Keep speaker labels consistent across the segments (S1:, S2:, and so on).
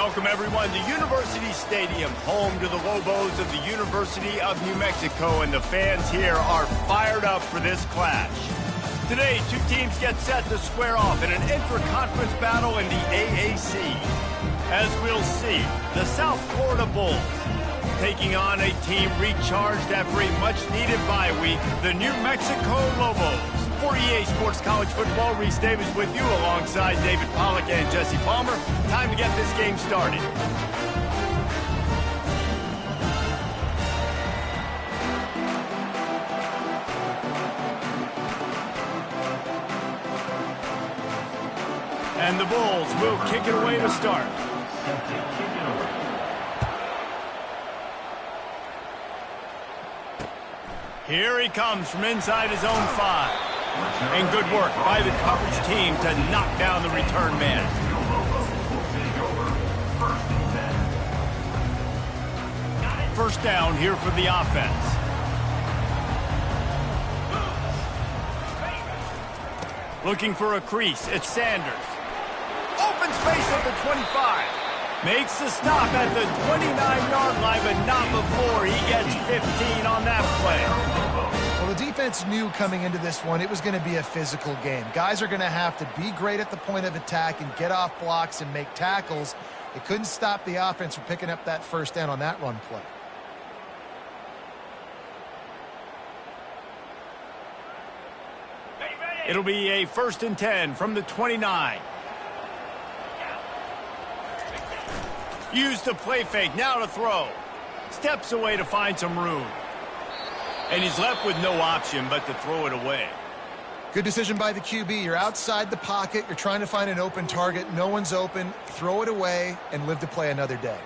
S1: welcome everyone to University Stadium, home to the Lobos of the University of New Mexico, and the fans here are fired up for this clash. Today, two teams get set to square off in an intra-conference battle in the AAC. As we'll see, the South Florida Bulls taking on a team recharged after a much-needed bye week, the New Mexico Lobos. For EA Sports College Football, Reese Davis with you alongside David Pollack and Jesse Palmer. Time to get this game started. And the Bulls will kick it away to start. Here he comes from inside his own 5. And good work by the coverage team to knock down the return man. First down here for the offense. Looking for a crease, it's Sanders. Open space at the 25. Makes the stop at the 29-yard line, but not before he gets 15 on that play.
S2: Well, the defense knew coming into this one it was going to be a physical game. Guys are going to have to be great at the point of attack and get off blocks and make tackles. They couldn't stop the offense from picking up that first down on that run play.
S1: It'll be a 1st and 10 from the 29. Use the play fake, now to throw. Steps away to find some room. And he's left with no option but to throw it away.
S2: Good decision by the QB. You're outside the pocket. You're trying to find an open target. No one's open. Throw it away and live to play another day.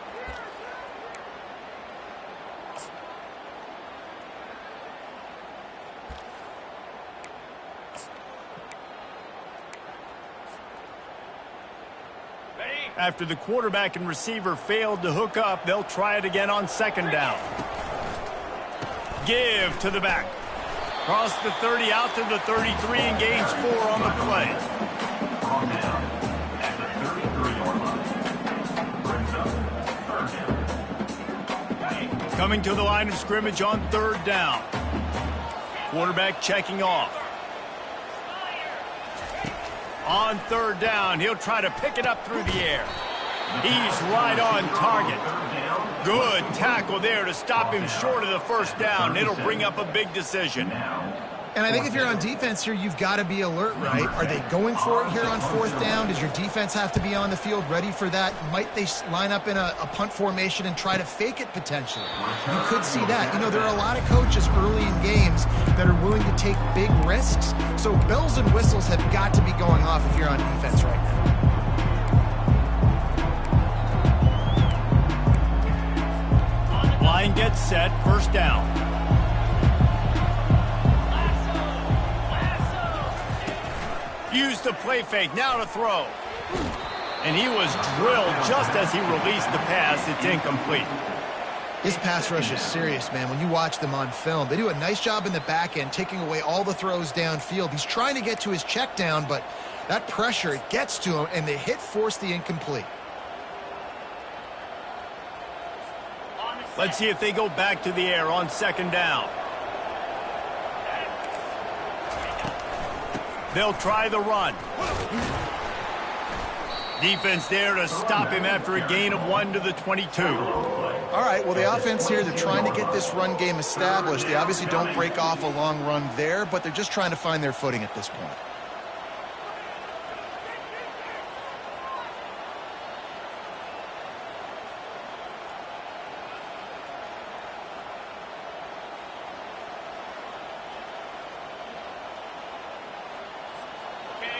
S1: After the quarterback and receiver failed to hook up, they'll try it again on 2nd down. Give to the back. Cross the 30 out to the 33 and gains 4 on the play. Coming to the line of scrimmage on 3rd down. Quarterback checking off. On 3rd down, he'll try to pick it up through the air. He's right on target. Good tackle there to stop him short of the 1st down. It'll bring up a big decision.
S2: And I think if you're on defense here, you've got to be alert, right? Are they going for it here on 4th down? Does your defense have to be on the field ready for that? Might they line up in a punt formation and try to fake it potentially? You could see that. You know, there are a lot of coaches early in games that are willing to take big risks. So bells and whistles have got to be going off if you're on defense right now.
S1: Line gets set, 1st down. Use the play fake, now to throw. And he was drilled just as he released the pass. It's incomplete.
S2: This pass rush is serious, man. When you watch them on film, they do a nice job in the back end, taking away all the throws downfield. He's trying to get to his check down, but that pressure, it gets to him, and the hit forced the incomplete.
S1: Let's see if they go back to the air on 2nd down. They'll try the run. Defense there to stop him after a gain of 1 to the 22.
S2: All right, well, the offense here, they're trying to get this run game established. They obviously don't break off a long run there, but they're just trying to find their footing at this point.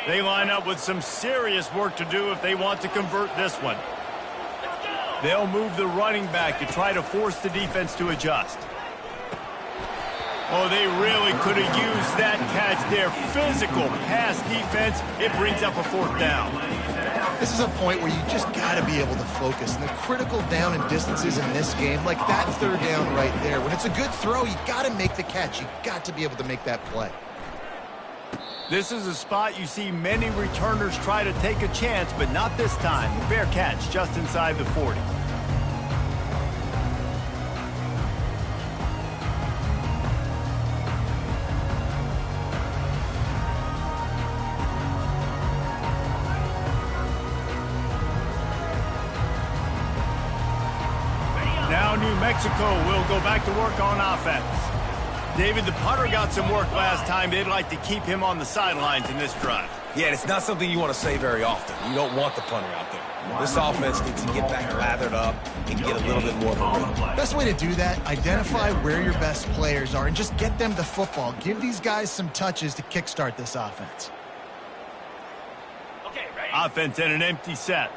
S1: They line up with some serious work to do if they want to convert this one. They'll move the running back to try to force the defense to adjust. Oh, they really could have used that catch there. Physical pass defense. It brings up a 4th down.
S2: This is a point where you just got to be able to focus. And the critical down and distances in this game, like that 3rd down right there. When it's a good throw, you got to make the catch. You got to be able to make that play.
S1: This is a spot you see many returners try to take a chance, but not this time. Fair catch just inside the 40. Now New Mexico will go back to work on offense. David, the punter got some work last time. They'd like to keep him on the sidelines in this drive.
S3: Yeah, it's not something you want to say very often. You don't want the punter out there. This offense needs to get back lathered up and get a little bit more of a rhythm.
S2: Best way to do that, identify where your best players are and just get them the football. Give these guys some touches to kickstart this offense.
S1: Okay, ready? Offense in an empty set.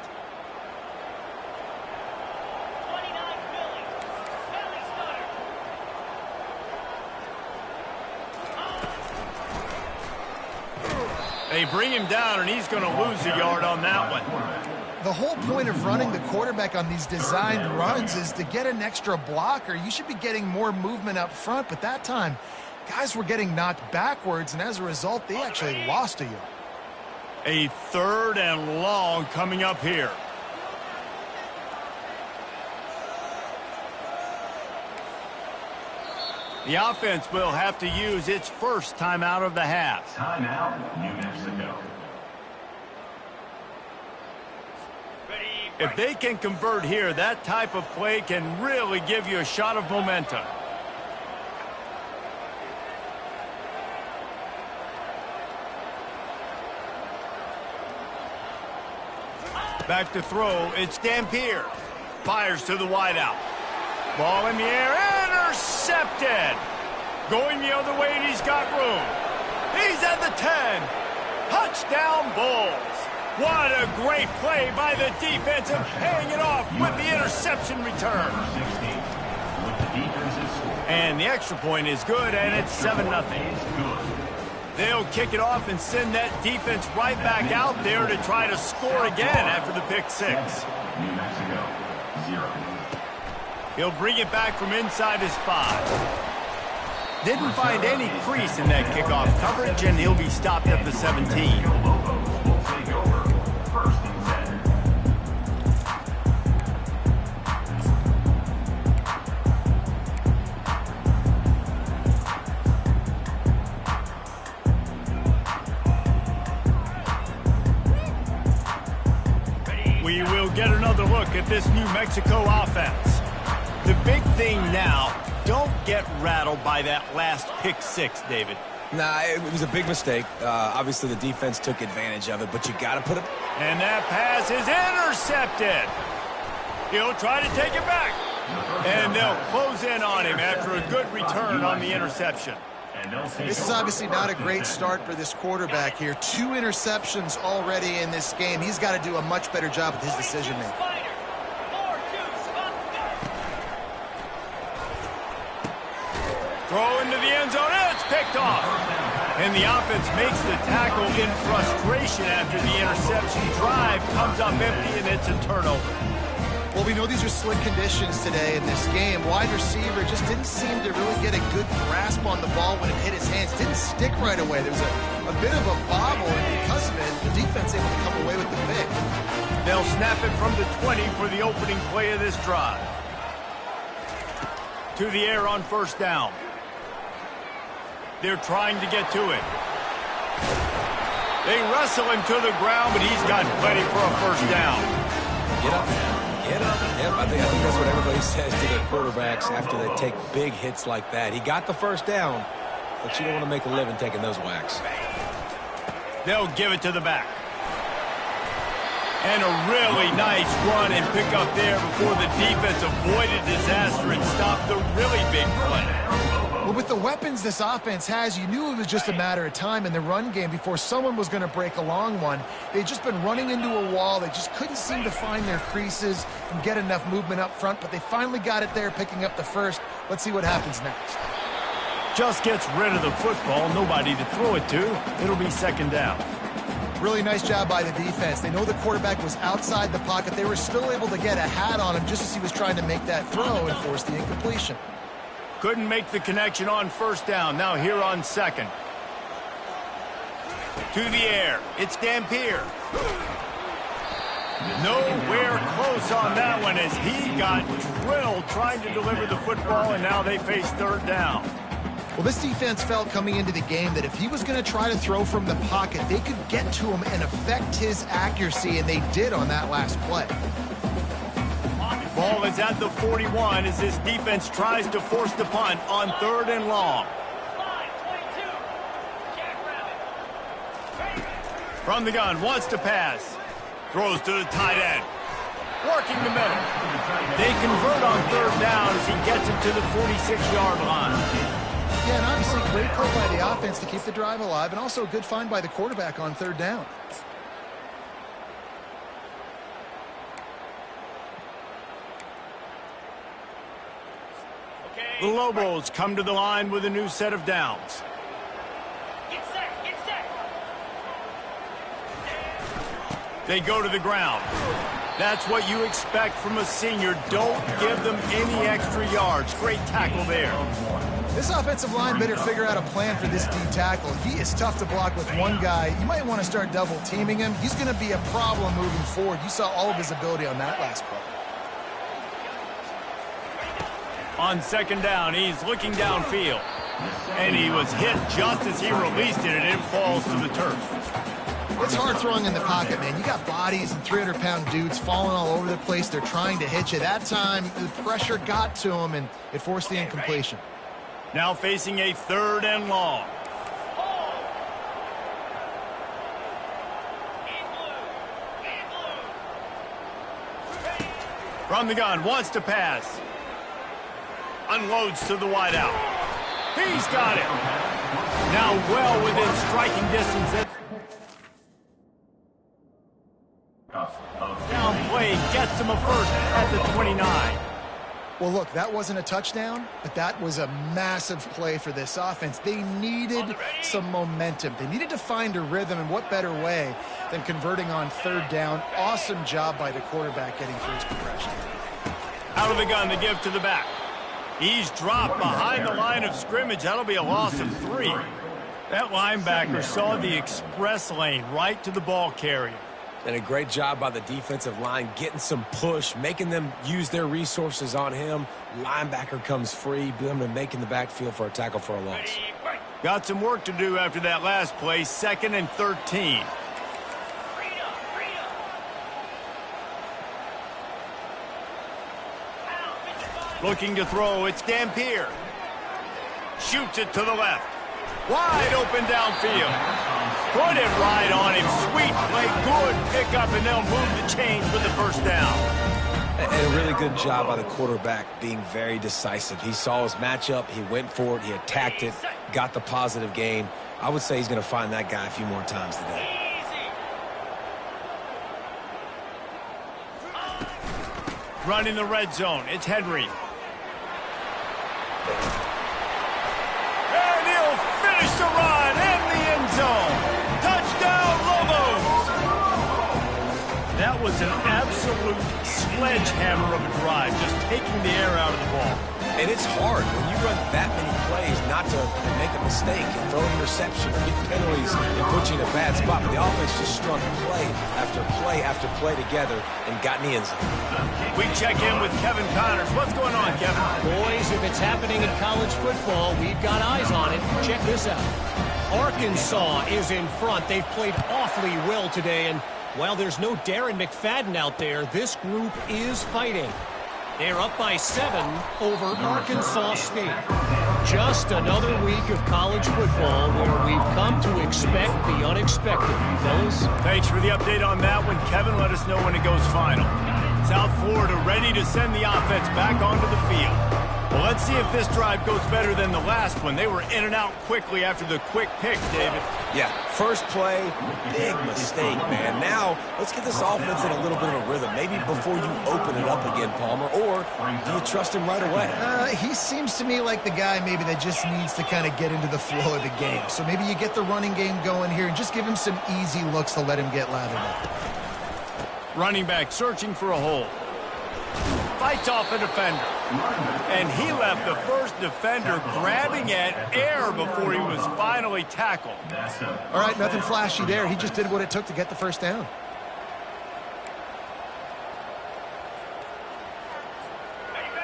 S1: They bring him down, and he's going to lose a yard on that one.
S2: The whole point of running the quarterback on these designed runs is to get an extra blocker. You should be getting more movement up front, but that time, guys were getting knocked backwards, and as a result, they actually lost a yard.
S1: A 3rd and long coming up here. The offense will have to use its first timeout of the half.
S4: Timeout, New Mexico.
S1: If they can convert here, that type of play can really give you a shot of momentum. Back to throw, it's Dampier. Fires to the wideout. Ball in the air, intercepted. Going the other way, and he's got room. He's at the 10. Touchdown Bulls. What a great play by the defense and paying it off with the interception return. And the extra point is good, and it's 7-0. They'll kick it off and send that defense right back out there to try to score again after the pick 6.
S4: New Mexico, 0.
S1: He'll bring it back from inside his 5. Didn't find any crease in that kickoff coverage, and he'll be stopped at the 17. We will get another look at this New Mexico offense. The big thing now, don't get rattled by that last pick 6, David.
S3: Nah, it was a big mistake. Obviously, the defense took advantage of it, but you got to put it...
S1: And that pass is intercepted. He'll try to take it back. And they'll close in on him after a good return on the interception.
S2: This is obviously not a great start for this quarterback here. 2 interceptions already in this game. He's got to do a much better job with his decision-making.
S1: Throw into the end zone, it's picked off. And the offense makes the tackle in frustration after the interception. Drive comes up empty, and it's a turnover.
S2: Well, we know these are slick conditions today in this game. Wide receiver just didn't seem to really get a good grasp on the ball when it hit his hands. Didn't stick right away. There was a bit of a bobble, and because of it, the defense able to come away with the pick.
S1: They'll snap it from the 20 for the opening play of this drive. To the air on 1st down. They're trying to get to it. They wrestle him to the ground, but he's got plenty for a 1st down.
S3: Get up, get up. Yep, I think that's what everybody says to their quarterbacks after they take big hits like that. He got the 1st down, but you don't want to make a living taking those whacks.
S1: They'll give it to the back. And a really nice run and pick up there before the defense avoided disaster and stopped the really big play.
S2: Well, with the weapons this offense has, you knew it was just a matter of time in the run game before someone was going to break a long one. They'd just been running into a wall. They just couldn't seem to find their creases and get enough movement up front, but they finally got it there, picking up the 1st. Let's see what happens next.
S1: Just gets rid of the football, nobody to throw it to. It'll be 2nd down.
S2: Really nice job by the defense. They know the quarterback was outside the pocket. They were still able to get a hat on him just as he was trying to make that throw and force the incompletion.
S1: Couldn't make the connection on 1st down. Now here on 2nd. To the air. It's Dampier. Nowhere close on that one as he got drilled trying to deliver the football, and now they face third down.
S2: Well, this defense felt coming into the game that if he was going to try to throw from the pocket, they could get to him and affect his accuracy, and they did on that last play.
S1: Ball is at the 41 as this defense tries to force the punt on 3rd and long. From the gun, wants to pass. Throws to the tight end. Working the middle. They convert on 3rd down as he gets it to the 46-yard line.
S2: Yeah, and obviously great play by the offense to keep the drive alive, and also a good find by the quarterback on 3rd down.
S1: The Lobos come to the line with a new set of downs.
S5: Get set, get set.
S1: They go to the ground. That's what you expect from a senior. Don't give them any extra yards. Great tackle there.
S2: This offensive line better figure out a plan for this D tackle. He is tough to block with one guy. You might want to start double teaming him. He's going to be a problem moving forward. You saw all of his ability on that last play.
S1: On 2nd down, he's looking downfield. And he was hit just as he released it, and it falls to the turf.
S2: It's hard throwing in the pocket, man. You got bodies and 300-pound dudes falling all over the place. They're trying to hit you. That time, the pressure got to him, and it forced the incompletion.
S1: Now facing a 3rd and long. From the gun, wants to pass. Unloads to the wideout. He's got it. Now well within striking distance. Down play gets him a first at the 29.
S2: Well, look, that wasn't a touchdown, but that was a massive play for this offense. They needed some momentum. They needed to find a rhythm, and what better way than converting on 3rd down. Awesome job by the quarterback getting through his progression.
S1: Out of the gun to give to the back. He's dropped behind the line of scrimmage. That'll be a loss of 3. That linebacker saw the express lane right to the ball carrier.
S3: And a great job by the defensive line, getting some push, making them use their resources on him. Linebacker comes free, making the backfield for a tackle for a loss.
S1: Got some work to do after that last play, 2nd and 13. Looking to throw, it's Dampier. Shoots it to the left. Wide open downfield. Put it right on him. Sweet play, good pickup, and they'll move the chains with the 1st down.
S3: And a really good job by the quarterback being very decisive. He saw his matchup, he went for it, he attacked it, got the positive gain. I would say he's going to find that guy a few more times today.
S1: Running the red zone, it's Henry. And he'll finish the run in the end zone. Touchdown, Lobos! That was an absolute sledgehammer of a drive, just taking the air out of the ball.
S3: And it's hard when you run that many plays not to make a mistake and throw an interception or get penalties and put you in a bad spot. But the offense just strung play after play after play together and got in the end zone.
S1: We check in with Kevin Connors. What's going on, Kevin?
S6: Boys, if it's happening in college football, we've got eyes on it. Check this out. Arkansas is in front. They've played awfully well today, and while there's no Darren McFadden out there, this group is fighting. They're up by 7 over Arkansas State. Just another week of college football where we've come to expect the unexpected, fellas.
S1: Thanks for the update on that one, Kevin. Let us know when it goes final. South Florida ready to send the offense back onto the field. Well, let's see if this drive goes better than the last one. They were in and out quickly after the quick picks, David.
S3: Yeah, first play, big mistake, man. Now, let's get this offense in a little bit of a rhythm. Maybe before you open it up again, Palmer, or do you trust him right away?
S2: He seems to me like the guy maybe that just needs to kind of get into the flow of the game. So maybe you get the running game going here and just give him some easy looks to let him get lathered up.
S1: Running back searching for a hole. fights off a defender. And he left the first defender grabbing at air before he was finally tackled.
S2: All right, nothing flashy there. He just did what it took to get the first down.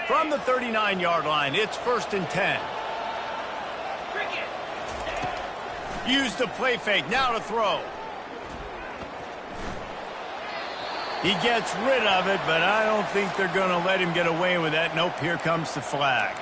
S1: From the 39-yard line, it's 1st and 10. Use the play fake, now to throw. He gets rid of it, but I don't think they're going to let him get away with that. Nope, here comes the flag.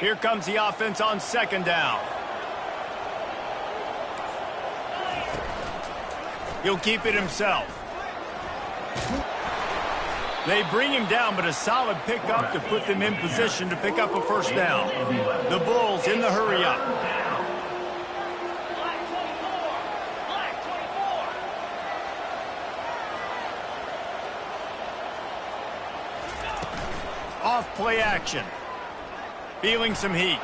S1: Here comes the offense on 2nd down. He'll keep it himself. They bring him down, but a solid pickup to put them in position to pick up a first down. The Bulls in the hurry up. Off play action. Feeling some heat.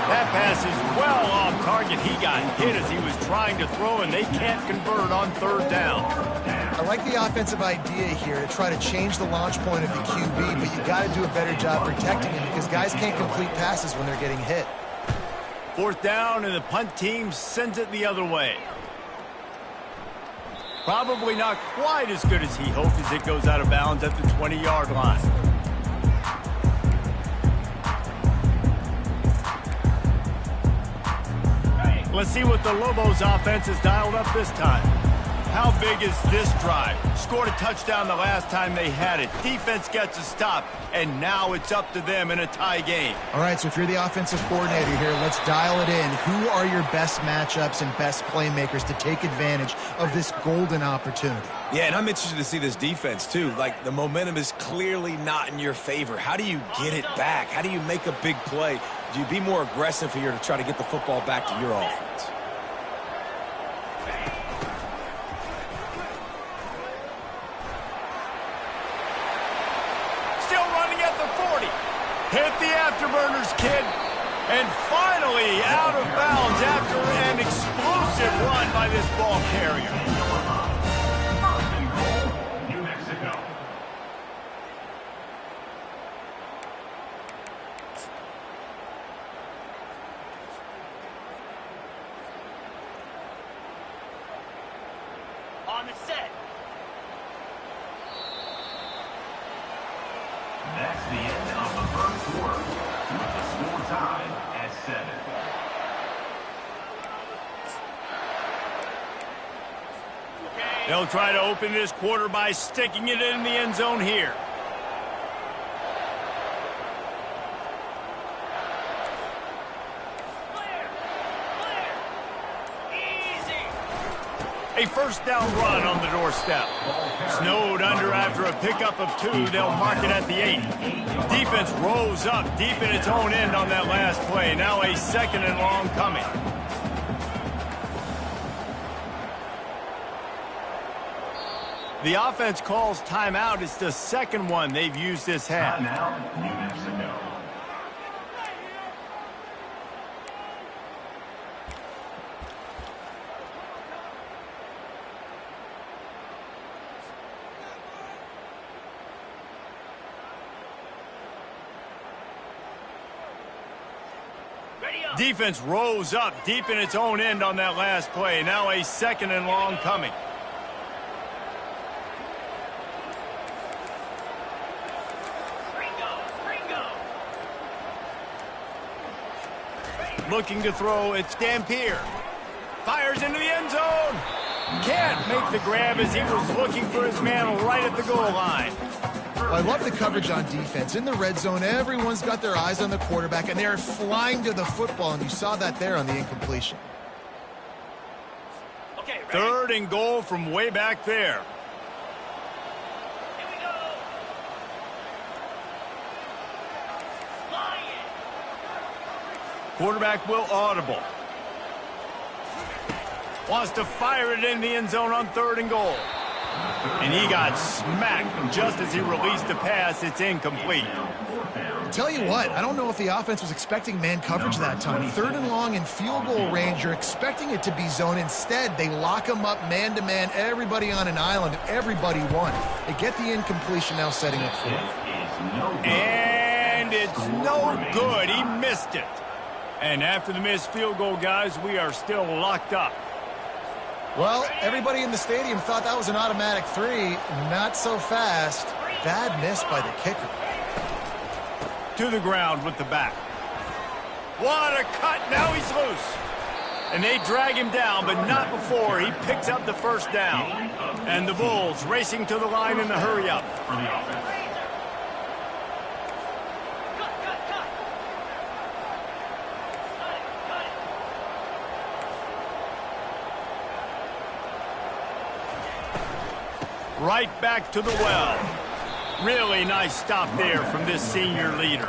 S1: That pass is well off target. He got hit as he was trying to throw, and they can't convert on 3rd down.
S2: I like the offensive idea here to try to change the launch point of the QB, but you got to do a better job protecting him because guys can't complete passes when they're getting hit.
S1: 4th down, and the punt team sends it the other way. Probably not quite as good as he hoped as it goes out of bounds at the 20-yard line. Let's see what the Lobos offense has dialed up this time. How big is this drive? Scored a touchdown the last time they had it. Defense gets a stop, and now it's up to them in a tie game.
S2: All right, so if you're the offensive coordinator here, let's dial it in. Who are your best matchups and best playmakers to take advantage of this golden opportunity?
S3: Yeah, and I'm interested to see this defense, too. Like, the momentum is clearly not in your favor. How do you get it back? How do you make a big play? Do you be more aggressive here to try to get the football back to your offense?
S1: Still running at the 40. Hit the afterburners, kid. And finally out of bounds after an explosive run by this ball carrier.
S4: New Mexico.
S5: On the set.
S4: That's the end of the first quarter, with the score tied at 7.
S1: They'll try to open this quarter by sticking it in the end zone here. A first down run on the doorstep. Snowed under after a pickup of 2. They'll mark it at the 8. Defense rose up deep in its own end on that last play. Now a 2nd and long coming. The offense calls timeout. It's the 2nd one they've used this half.
S4: Timeout, New Mexico.
S1: Defense rose up deep in its own end on that last play. Now a 2nd and long coming. Looking to throw, it's Dampier. Fires into the end zone. Can't make the grab as he was looking for his man right at the goal line.
S2: Well, I love the coverage on defense. In the red zone, everyone's got their eyes on the quarterback, and they're flying to the football, and you saw that there on the incompletion.
S5: Okay, ready?
S1: 3rd and goal from way back there.
S5: Here we go. Lion.
S1: Quarterback will audible. Wants to fire it in the end zone on 3rd and goal. And he got smacked just as he released the pass. It's incomplete.
S2: Tell you what, I don't know if the offense was expecting man coverage that time. 3rd and long in field goal range, you're expecting it to be zone. Instead, they lock them up man-to-man, everybody on an island, and everybody won. They get the incompletion now setting up 4th.
S1: And it's no good. He missed it. And after the missed field goal, guys, we are still locked up.
S2: Well, everybody in the stadium thought that was an automatic 3. Not so fast. Bad miss by the kicker.
S1: To the ground with the back. What a cut. Now he's loose. And they drag him down, but not before he picks up the first down. And the Bulls racing to the line in the hurry-up. Right back to the well. Really nice stop there from this senior leader.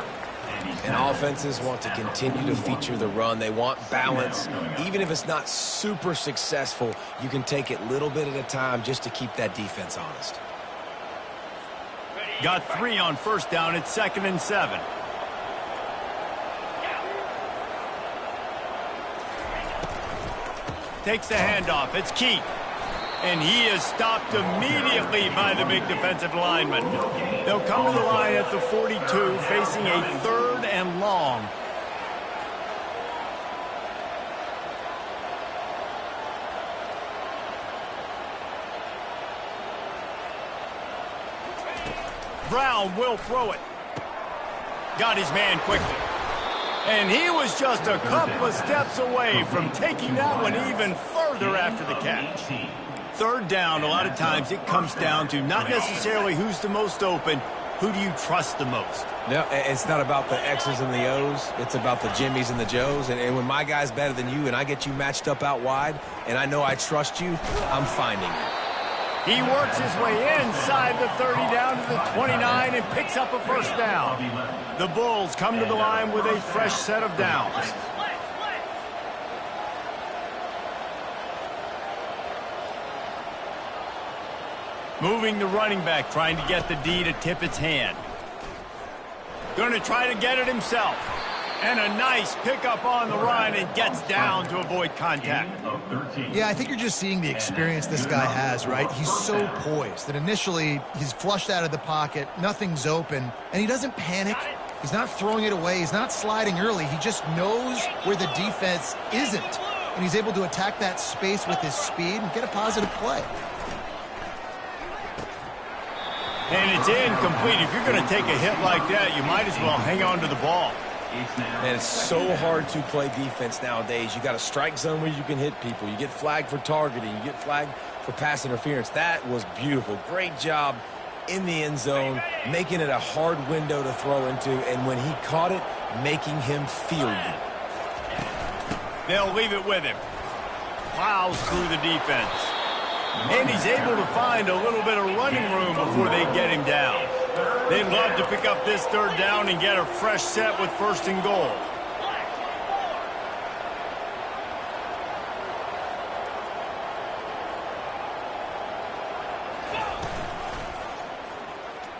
S3: And offenses want to continue to feature the run. They want balance. Even if it's not super successful, you can take it little bit at a time just to keep that defense honest.
S1: Got 3 on first down. It's 2nd and 7. Takes the handoff. It's Keith. And he is stopped immediately by the big defensive lineman. They'll come to the line at the 42, facing a 3rd and long. Brown will throw it. Got his man quickly. And he was just a couple of steps away from taking that one even further after the catch. 3rd down, a lot of times it comes down to not necessarily who's the most open, who do you trust the most?
S3: No, it's not about the X's and the O's. It's about the Jimmys and the Joes. And when my guy's better than you and I get you matched up out wide and I know I trust you, I'm finding you.
S1: He works his way inside the 30 down to the 29 and picks up a first down. The Bulls come to the line with a fresh set of downs. Moving the running back, trying to get the D to tip its hand. Going to try to get it himself. And a nice pickup on the run and gets down to avoid contact.
S2: Yeah, I think you're just seeing the experience this guy has, right? He's so poised that initially he's flushed out of the pocket, nothing's open, and he doesn't panic. He's not throwing it away. He's not sliding early. He just knows where the defense isn't, and he's able to attack that space with his speed and get a positive play.
S1: And it's incomplete. If you're going to take a hit like that, you might as well hang on to the ball.
S3: And it's so hard to play defense nowadays. You got a strike zone where you can hit people. You get flagged for targeting. You get flagged for pass interference. That was beautiful. Great job in the end zone, making it a hard window to throw into. And when he caught it, making him feel you.
S1: They'll leave it with him. Plows through the defense. And he's able to find a little bit of running room before they get him down. They'd love to pick up this 3rd down and get a fresh set with 1st and goal.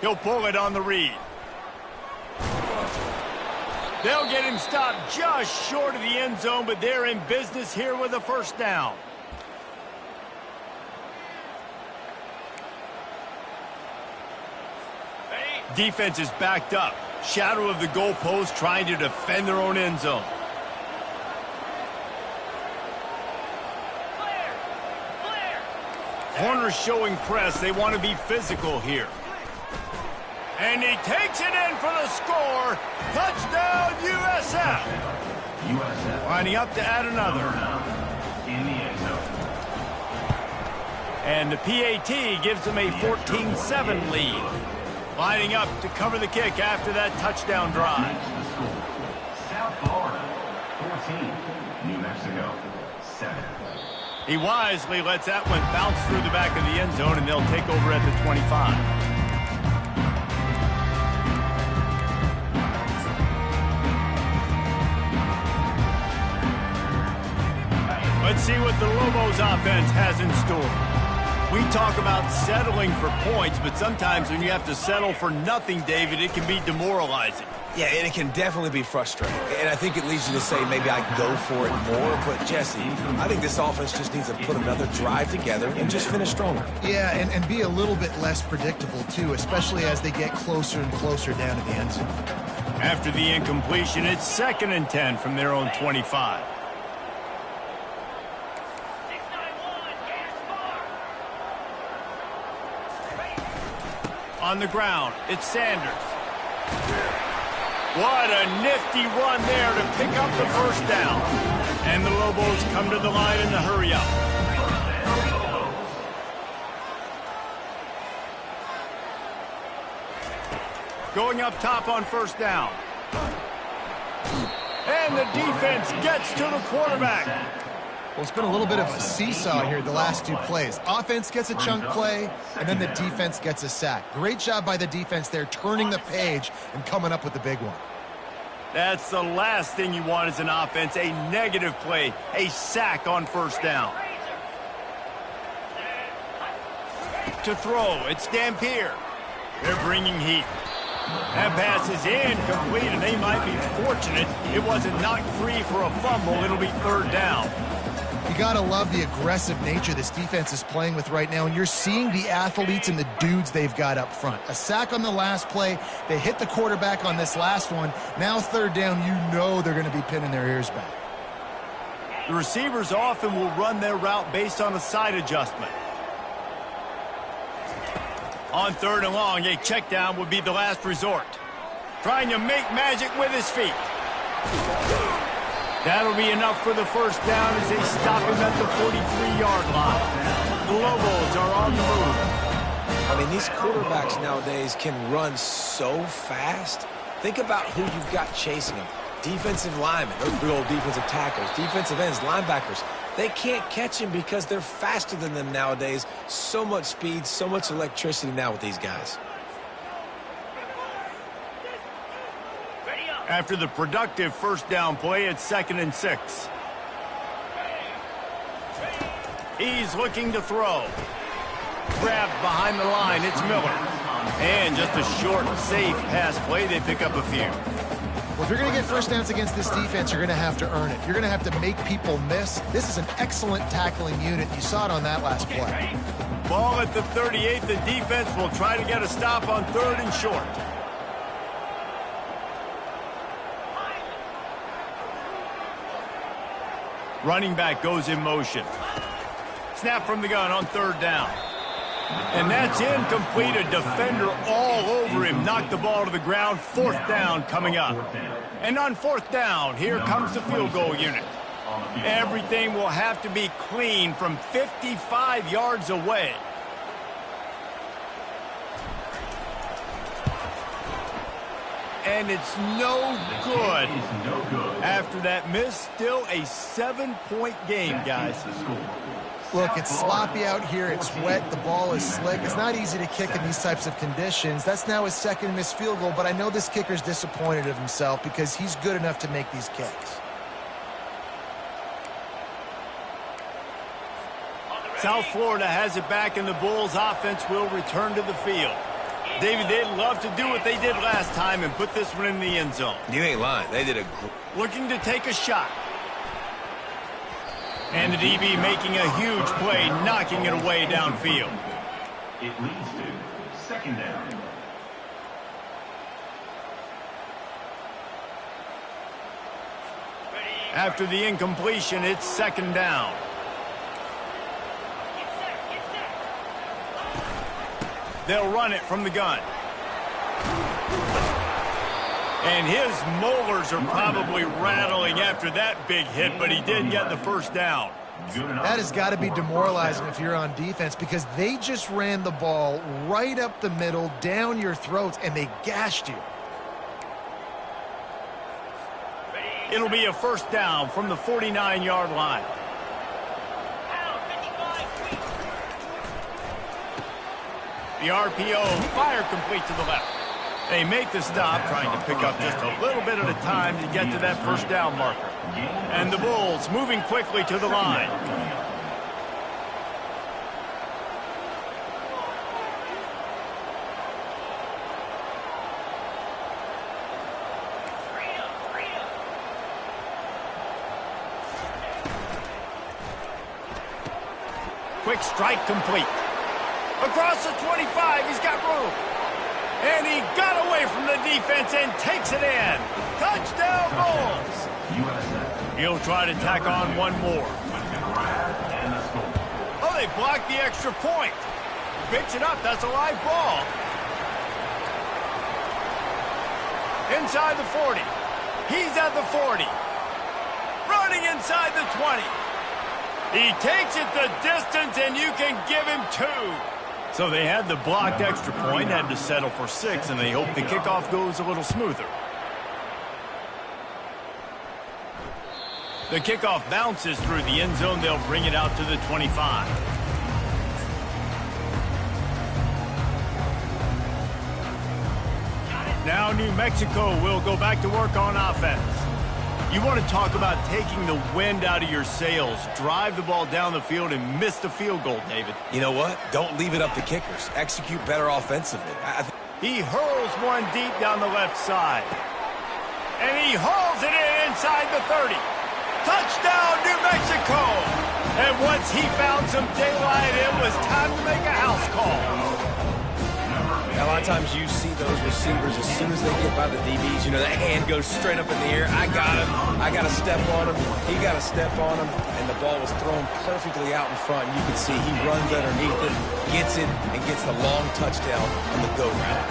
S1: He'll pull it on the read. They'll get him stopped just short of the end zone, but they're in business here with a first down. Defense is backed up. Shadow of the goalpost trying to defend their own end zone. Corners showing press. They want to be physical here. And he takes it in for the score. Touchdown, USF. Lining up to add another.
S4: In the end zone.
S1: And the PAT gives them a 14-7 lead. Lining up to cover the kick after that touchdown drive.
S4: South Florida, 14. New Mexico, 7.
S1: He wisely lets that one bounce through the back of the end zone, and they'll take over at the 25. Let's see what the Lobos offense has in store. We talk about settling for points, but sometimes when you have to settle for nothing, David, it can be demoralizing.
S3: Yeah, and it can definitely be frustrating. And I think it leads you to say maybe I go for it more. But, Jesse, I think this offense just needs to put another drive together and just finish stronger.
S2: Yeah, and be a little bit less predictable, too, especially as they get closer and closer down to the end zone.
S1: After the incompletion, it's 2nd and 10 from their own 25. On the ground, it's Sanders. What a nifty run there to pick up the first down. And the Lobos come to the line in the hurry up. Going up top on first down. And the defense gets to the quarterback.
S2: Well, it's been a little bit of a seesaw here the last 2 plays. Offense gets a chunk play, and then the defense gets a sack. Great job by the defense there, turning the page and coming up with the big one.
S1: That's the last thing you want as an offense, a negative play, a sack on first down. To throw, it's Dampier. They're bringing heat. That pass is incomplete, and they might be fortunate it wasn't knocked free for a fumble. It'll be 3rd down.
S2: You got to love the aggressive nature this defense is playing with right now, and you're seeing the athletes and the dudes they've got up front. A sack on the last play. They hit the quarterback on this last one. Now 3rd down, you know they're going to be pinning their ears back.
S1: The receivers often will run their route based on a side adjustment. On 3rd and long, a check down would be the last resort. Trying to make magic with his feet. That'll be enough for the first down as they stop him at the 43-yard line. The Lobos are on the move.
S3: I mean, these quarterbacks nowadays can run so fast. Think about who you've got chasing them. Defensive linemen, those big old defensive tackles, defensive ends, linebackers. They can't catch him because they're faster than them nowadays. So much speed, so much electricity now with these guys.
S1: After the productive first down play, it's 2nd and 6. He's looking to throw. Grabbed behind the line, it's Miller. And just a short, safe pass play, they pick up a few.
S2: Well, if you're going to get first downs against this defense, you're going to have to earn it. You're going to have to make people miss. This is an excellent tackling unit. You saw it on that last play.
S1: Ball at the 38. The defense will try to get a stop on 3rd and short. Running back goes in motion. Snap from the gun on 3rd down. And that's incomplete. A defender all over him. Knocked the ball to the ground. 4th down coming up. And on 4th down, here comes the field goal unit. Everything will have to be clean from 55 yards away. And it's no good. After that miss, still a 7-point game, guys.
S2: Look, it's sloppy out here. It's wet. The ball is slick. It's not easy to kick in these types of conditions. That's now his 2nd missed field goal, but I know this kicker's disappointed of himself because he's good enough to make these kicks.
S1: South Florida has it back, and the Bulls offense will return to the field. David, they'd love to do what they did last time and put this one in the end zone.
S3: You ain't lying. They did a
S1: Looking to take a shot. And the DB making a huge play, knocking it away downfield.
S4: It leads to 2nd down.
S1: After the incompletion, it's 2nd down. They'll run it from the gun. And his molars are probably rattling after that big hit, but he did get the first down.
S2: That has got to be demoralizing if you're on defense because they just ran the ball right up the middle, down your throats, and they gashed you.
S1: It'll be a 1st down from the 49-yard line. The RPO, fire complete to the left. They make the stop, trying to pick up just a little bit at a time to get to that 1st down marker. And the Bulls moving quickly to the line. Quick strike complete. Across the 25, he's got room. And he got away from the defense and takes it in. Touchdown, Bulls. He'll try to tack on one more. Oh, they blocked the extra point. Picks it up. That's a live ball. Inside the 40. He's at the 40. Running inside the 20. He takes it the distance, and you can give him 2. So they had the blocked extra point, had to settle for 6, and they hope the kickoff goes a little smoother. The kickoff bounces through the end zone. They'll bring it out to the 25. Now New Mexico will go back to work on offense. You want to talk about taking the wind out of your sails. Drive the ball down the field and miss the field goal, David.
S3: You know what? Don't leave it up to kickers. Execute better offensively.
S1: He hurls one deep down the left side. And he hauls it in inside the 30. Touchdown, New Mexico! And once he found some daylight, it was time to make a house call.
S3: A lot of times you see those receivers, as soon as they get by the DBs, you know, that hand goes straight up in the air. I got him. I got to step on him. He got to step on him. And the ball was thrown perfectly out in front. You can see he runs underneath it, gets it, and gets the long touchdown on the go route.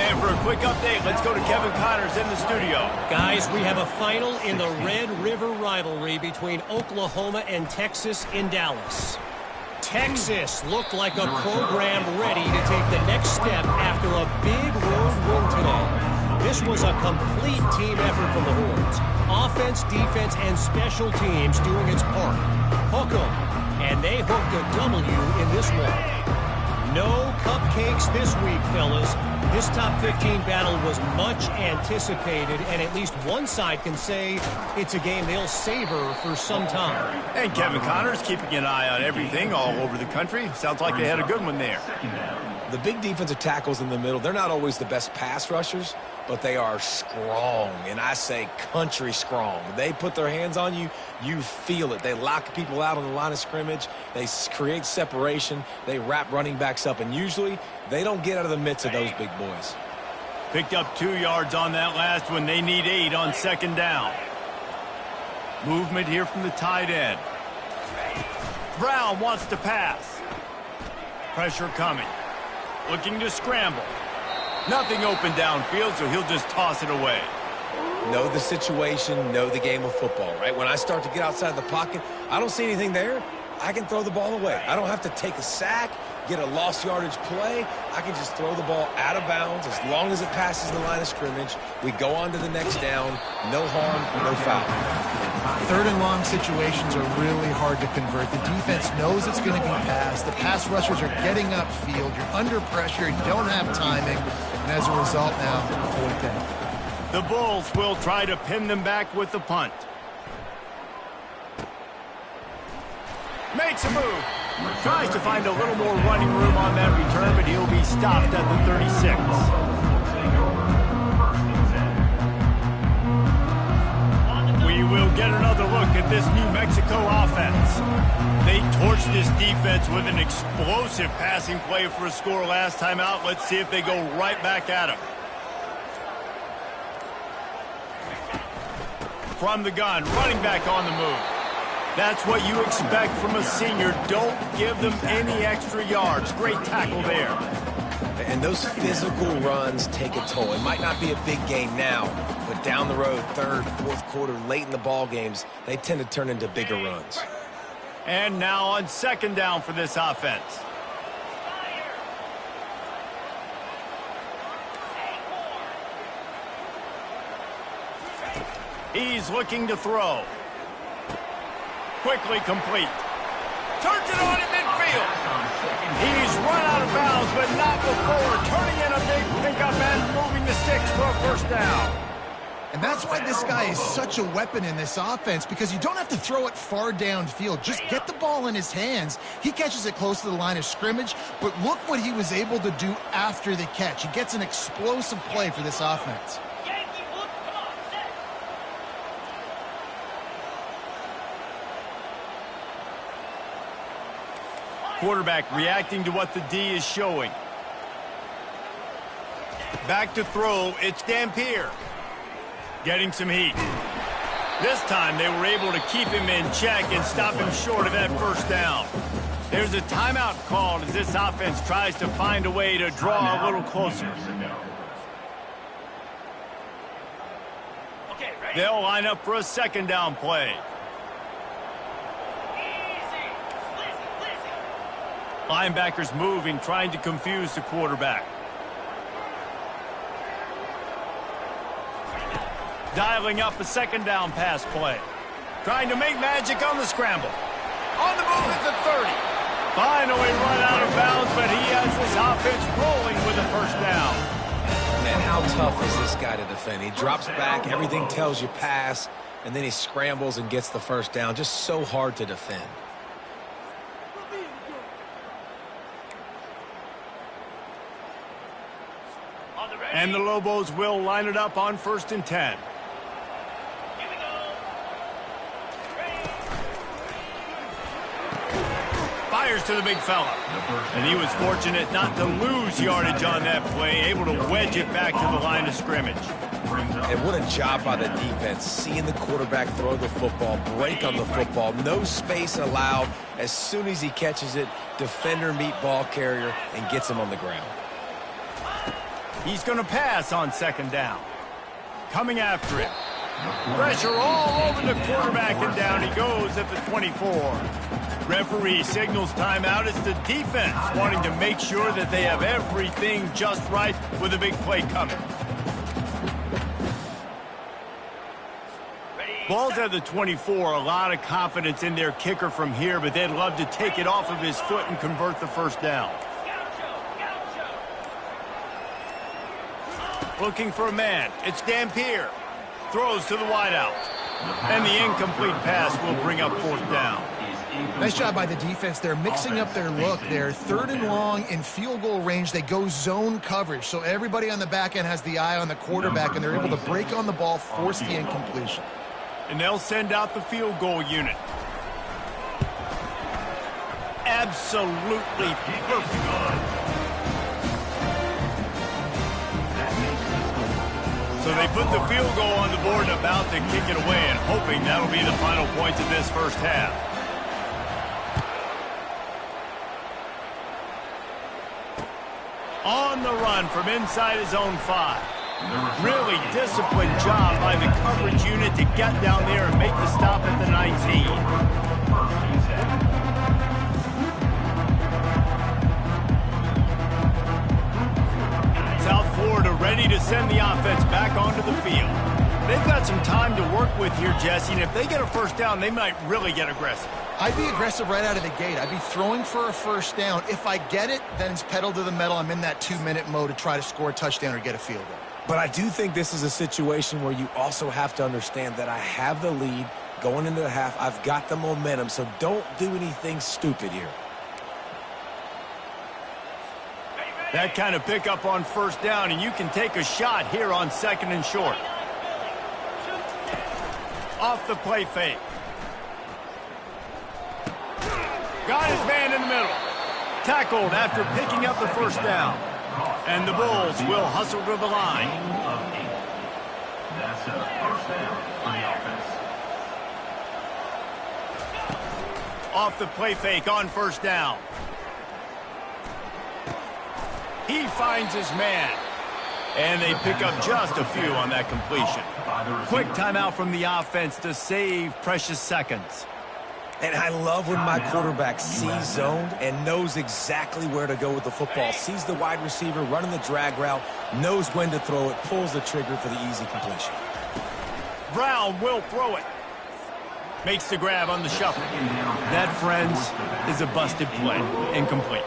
S1: And for a quick update, let's go to Kevin Connors in the studio.
S6: Guys, we have a final in the Red River rivalry between Oklahoma and Texas in Dallas. Texas looked like a program ready to take the next step after a big road win today. This was a complete team effort from the Horns. Offense, defense, and special teams doing its part. Hook 'em, and they hooked a W in this one. No cupcakes this week, fellas. This top 15 battle was much anticipated, and at least one side can say it's a game they'll savor for some time.
S1: And Kevin Connors keeping an eye on everything all over the country. Sounds like they had a good one there.
S3: The big defensive tackles in the middle, they're not always the best pass rushers, but they are strong, and I say country strong. They put their hands on you, you feel it. They lock people out on the line of scrimmage. They create separation. They wrap running backs up, and usually they don't get out of the midst of those big boys.
S1: Picked up 2 yards on that last one. They need 8 on second down. Movement here from the tight end. Brown wants to pass. Pressure coming. Looking to scramble. Nothing open downfield, so he'll just toss it away.
S3: Know the situation, know the game of football, right? When I start to get outside the pocket, I don't see anything there. I can throw the ball away. I don't have to take a sack, get a lost yardage play. I can just throw the ball out of bounds as long as it passes the line of scrimmage. We go on to the next down. No harm, no foul.
S2: Third and long situations are really hard to convert. The defense knows it's going to be passed. The pass rushers are getting upfield. You're under pressure. You don't have timing. And as a result now, fourth down.
S1: The Bulls will try to pin them back with the punt. Makes a move. Tries to find a little more running room on that return, but he'll be stopped at the 36. We will get another look at this New Mexico offense. They torched this defense with an explosive passing play for a score last time out. Let's see if they go right back at him. From the gun, running back on the move. That's what you expect from a senior. Don't give them any extra yards. Great tackle there.
S3: And those physical runs take a toll. It might not be a big game now, but down the road, third, fourth quarter, late in the ball games, they tend to turn into bigger runs.
S1: And now on second down for this offense. He's looking to throw. Quickly complete. Turns it on in midfield. He's run out of bounds, but not before turning in a big pickup and moving the sticks for a first down.
S2: And that's why this guy is such a weapon in this offense, because you don't have to throw it far downfield. Just get the ball in his hands. He catches it close to the line of scrimmage, but look what he was able to do after the catch. He gets an explosive play for this offense.
S1: Quarterback reacting to what the D is showing. Back to throw, it's Dampier. Getting some heat. This time they were able to keep him in check and stop him short of that first down. There's a timeout called as this offense tries to find a way to draw a little closer.
S5: Okay, ready?
S1: They'll line up for a second down play.
S5: Easy. Lizzy.
S1: Linebackers moving, trying to confuse the quarterback. Dialing up a second down pass play. Trying to make magic on the scramble. On the move at the 30. Finally run out of bounds, but he has this offense rolling with a first down.
S3: Man, how tough is this guy to defend? He drops back, everything tells you pass, and then he scrambles and gets the first down. Just so hard to defend.
S5: On the ready.
S1: And the Lobos will line it up on 1st and 10.
S5: Here we go. Ready.
S1: Fires to the big fella. And he was fortunate not to lose yardage on that play, able to wedge it back to the line of scrimmage.
S3: And what a job by the defense, seeing the quarterback throw the football, break on the football, no space allowed. As soon as he catches it, defender meet ball carrier and gets him on the ground.
S1: He's going to pass on second down. Coming after it. Pressure all over the quarterback, and down he goes at the 24. Referee signals timeout. It's the defense wanting to make sure that they have everything just right with a big play coming. Ball's at the 24. A lot of confidence in their kicker from here, but they'd love to take it off of his foot and convert the first down. Looking for a man. It's Dampier. Throws to the wideout. And the incomplete pass will bring up fourth down.
S2: Nice job by the defense. They're mixing up their look. They're 3rd and long in field goal range. They go zone coverage. So everybody on the back end has the eye on the quarterback, and they're able to break on the ball, force the incompletion.
S1: And they'll send out the field goal unit. Absolutely perfect. So they put the field goal on the board and about to kick it away, and hoping that'll be the final points of this first half. On the run from inside his own 5. Really disciplined job by the coverage unit to get down there and make the stop at the 19. South Florida ready to send the offense back onto the field. They've got some time to work with here, Jesse, and if they get a first down, they might really get aggressive.
S2: I'd be aggressive right out of the gate. I'd be throwing for a first down. If I get it, then it's pedal to the metal. I'm in that 2-minute mode to try to score a touchdown or get a field goal.
S3: But I do think this is a situation where you also have to understand that I have the lead going into the half. I've got the momentum, so don't do anything stupid here.
S1: That kind of pickup on first down, and you can take a shot here on 2nd and short. Off the play fake. Got his man in the middle. Tackled after picking up the first down. And the Bulls will hustle to the line.
S4: That's a first down for the offense.
S1: Off the play fake on first down. He finds his man. And they pick up just a few on that completion. Quick timeout from the offense to save precious seconds.
S3: And I love when my quarterback sees zoned and knows exactly where to go with the football. Sees the wide receiver running the drag route, knows when to throw it, pulls the trigger for the easy completion.
S1: Brown will throw it. Makes the grab on the shuffle. That, friends, is a busted play. Incomplete.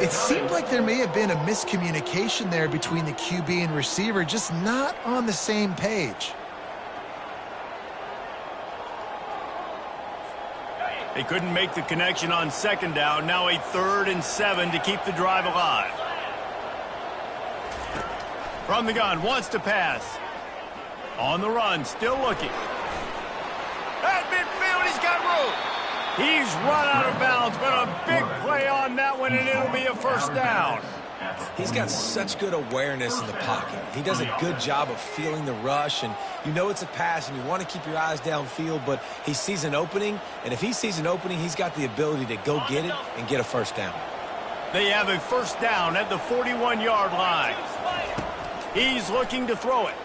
S2: It seemed like there may have been a miscommunication there between the QB and receiver, just not on the same page.
S1: They couldn't make the connection on second down. Now a 3rd and 7 to keep the drive alive. From the gun, wants to pass. On the run, still looking. At midfield, he's got room. He's run out of bounds, but a big play on that one, and it'll be a first down.
S3: He's got such good awareness in the pocket. He does a good job of feeling the rush, and you know it's a pass, and you want to keep your eyes downfield, but he sees an opening, and if he sees an opening, he's got the ability to go get it and get a first down.
S1: They have a first down at the 41-yard line. He's looking to throw it.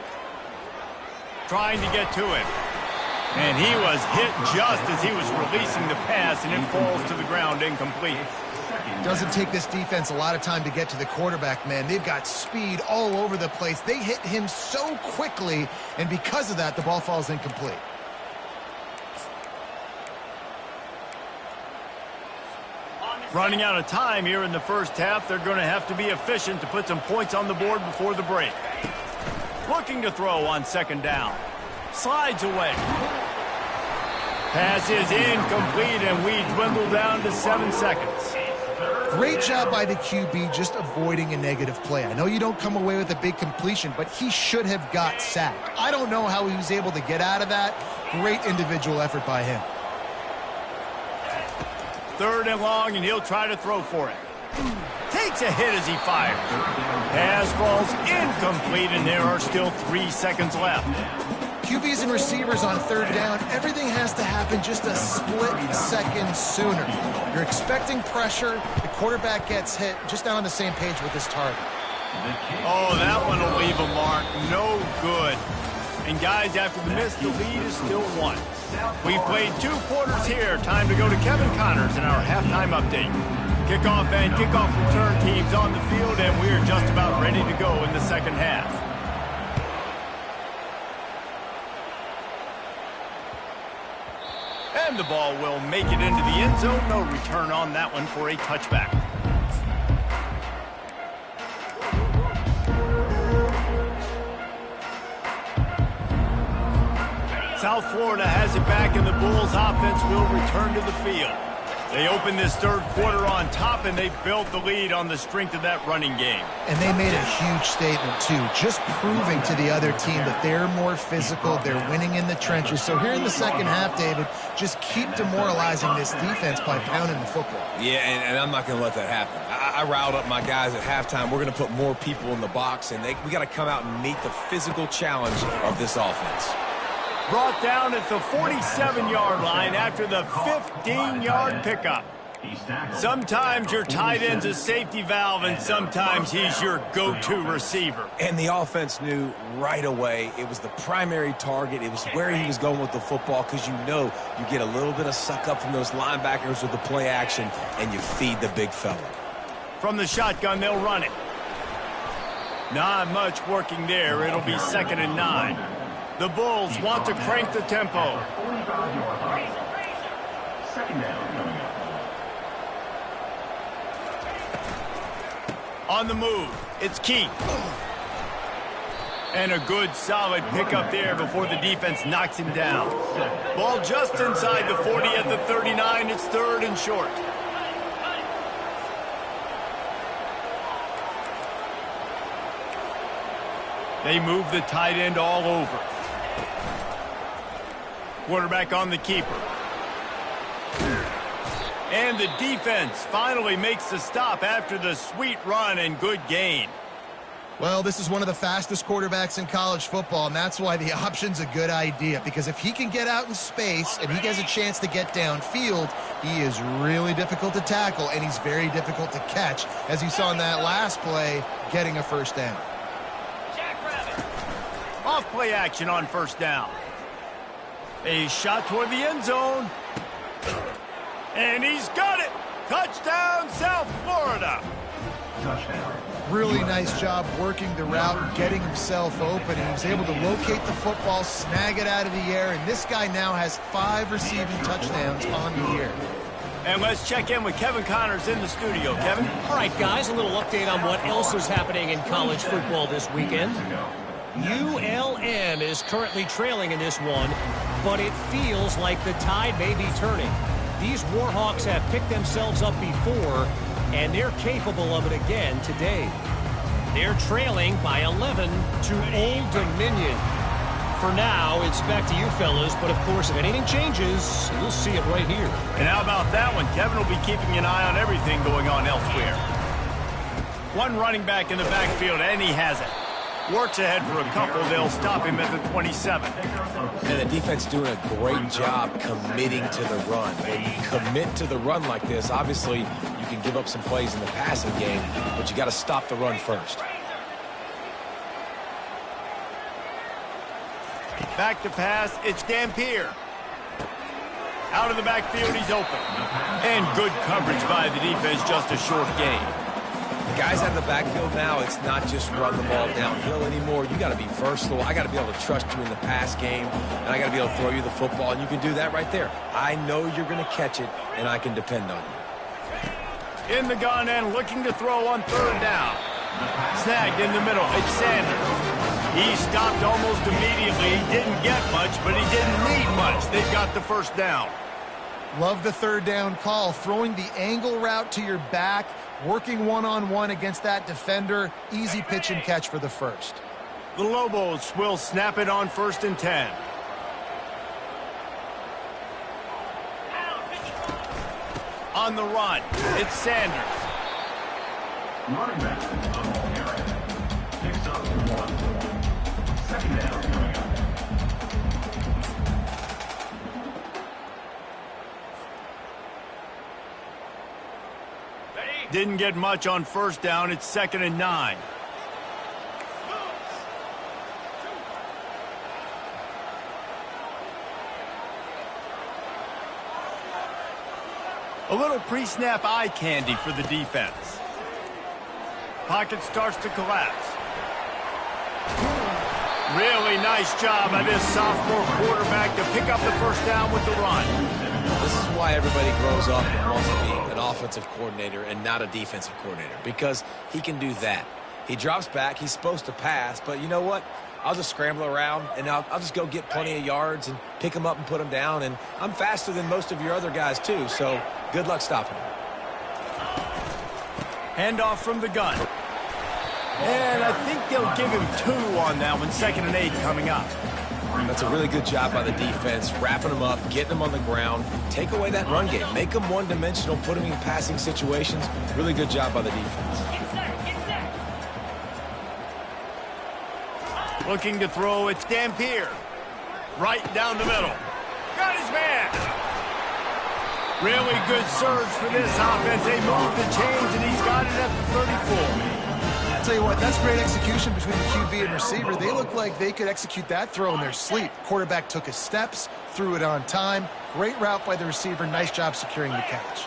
S1: Trying to get to it. And he was hit just as he was releasing the pass, and it falls to the ground incomplete.
S2: Doesn't take this defense a lot of time to get to the quarterback, man. They've got speed all over the place. They hit him so quickly, and because of that, the ball falls incomplete.
S1: Running out of time here in the first half. They're going to have to be efficient to put some points on the board before the break. Looking to throw on second down. Slides away. Pass is incomplete, and we dwindle down to 7 seconds.
S2: Great job by the QB just avoiding a negative play. I know you don't come away with a big completion, but he should have got sacked. I don't know how he was able to get out of that. Great individual effort by him.
S1: 3rd and long, and he'll try to throw for it. Takes a hit as he fires. Pass falls incomplete, and there are still 3 seconds left.
S2: QBs and receivers on 3rd down, everything has to happen just a split second sooner. You're expecting pressure, the quarterback gets hit, just not on the same page with his target.
S1: Oh, that one will leave a mark. No good. And guys, after the miss, the lead is still 1. We've played 2 quarters here. Time to go to Kevin Connors in our halftime update. Kickoff and kickoff return teams on the field, and we're just about ready to go in the second half. And the ball will make it into the end zone. No return on that one for a touchback. South Florida has it back, and the Bulls offense will return to the field. They open this 3rd quarter on top, and they built the lead on the strength of that running game.
S2: And they made a huge statement, too, just proving to the other team that they're more physical, they're winning in the trenches. So here in the second half, David, just keep demoralizing this defense by pounding the football.
S3: Yeah, and I'm not going to let that happen. I riled up my guys at halftime. We're going to put more people in the box, and we got to come out and meet the physical challenge of this offense.
S1: Brought down at the 47-yard line after the 15-yard pickup. Sometimes your tight end's a safety valve, and sometimes he's your go-to receiver.
S3: And the offense knew right away it was the primary target. It was where he was going with the football, because you know you get a little bit of suck up from those linebackers with the play action, and you feed the big fella.
S1: From the shotgun, they'll run it. Not much working there. It'll be 2nd and 9. The Bulls want to crank the tempo. On the move, it's Keith. And a good solid pickup there before the defense knocks him down. Ball just inside the 40 at the 39. It's 3rd and short. They move the tight end all over. Quarterback on the keeper. And the defense finally makes the stop after the sweet run and good gain.
S2: Well, this is one of the fastest quarterbacks in college football, and that's why the option's a good idea, because if he can get out in space and he gets a chance to get downfield, he is really difficult to tackle, and he's very difficult to catch, as you saw in that last play, getting a first down.
S1: Off play action on first down. A shot toward the end zone. And he's got it. Touchdown, South Florida.
S4: Touchdown.
S2: Really nice job working the route and getting himself open. He was able to locate the football, snag it out of the air, and this guy now has 5 receiving touchdowns on the year.
S1: And let's check in with Kevin Connors in the studio. Kevin?
S6: All right, guys, a little update on what else is happening in college football this weekend. ULM is currently trailing in this one, but it feels like the tide may be turning. These Warhawks have picked themselves up before, and they're capable of it again today. They're trailing by 11 to Old Dominion. For now, it's back to you fellas, but of course, if anything changes, you'll see it right here.
S1: And how about that one? Kevin will be keeping an eye on everything going on elsewhere. One running back in the backfield, and he has it. Works ahead for a couple. They'll stop him at the 27.
S3: And the defense doing a great job committing to the run. When you commit to the run like this, obviously you can give up some plays in the passing game, but you got to stop the run first.
S1: Back to pass, it's Dampier. Out of the backfield, he's open. And good coverage by the defense, just a short gain.
S3: The guys out of the backfield now, it's not just run the ball downhill anymore. You got to be versatile. I got to be able to trust you in the pass game, and I got to be able to throw you the football, and you can do that right there. I know you're going to catch it, and I can depend on you.
S1: In the gun and looking to throw on third down. Snagged in the middle, it's Sanders. He stopped almost immediately. He didn't get much, but he didn't need much. They got the first down.
S2: Love the third down call. Throwing the angle route to your back, working one-on-one against that defender. Easy pitch and catch for the first.
S1: The Lobos will snap it on 1st and 10. On the run, it's Sanders.
S4: Running back, the ball carrier. Picks up 1. Second down coming up.
S1: Didn't get much on first down. It's 2nd and 9. A little pre-snap eye candy for the defense. Pocket starts to collapse. Really nice job by this sophomore quarterback to pick up the first down with the run.
S3: This is why everybody grows up and wants to be an offensive coordinator and not a defensive coordinator, because he can do that. He drops back. He's supposed to pass, but you know what? I'll just scramble around, and I'll just go get plenty of yards and pick them up and put them down, and I'm faster than most of your other guys, too, so good luck stopping him.
S1: Handoff from the gun. And I think they'll give him 2 on that one. 2nd and 8 coming up.
S3: That's a really good job by the defense, wrapping them up, getting them on the ground. Take away that run game. Make them one-dimensional, put them in passing situations. Really good job by the defense.
S1: Looking to throw, it's Dampier. Right down the middle. Got his man. Really good surge for this offense. They moved the chains, and he's got it at the 34.
S2: I'll tell you what, that's great execution between the QB and receiver. They look like they could execute that throw in their sleep. Quarterback took his steps, threw it on time. Great route by the receiver. Nice job securing the catch.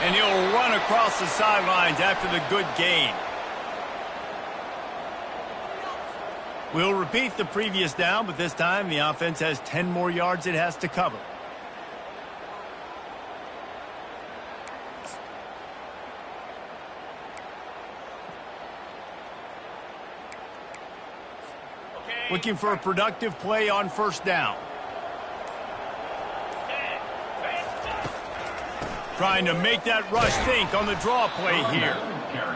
S1: And he'll run across the sidelines after the good gain. We'll repeat the previous down, but this time the offense has 10 more yards it has to cover. Looking for a productive play on first down. Trying to make that rush think on the draw play here.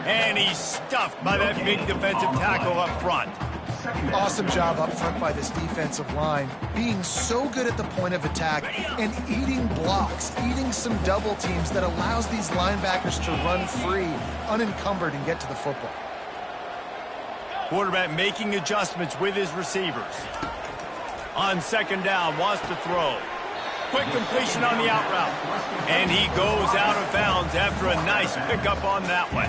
S1: And he's stuffed by that big defensive tackle up front.
S2: Awesome job up front by this defensive line. Being so good at the point of attack and eating blocks, eating some double teams that allows these linebackers to run free, unencumbered, and get to the football.
S1: Quarterback making adjustments with his receivers. On 2nd down, wants to throw. Quick completion on the out route. And he goes out of bounds after a nice pickup on that one.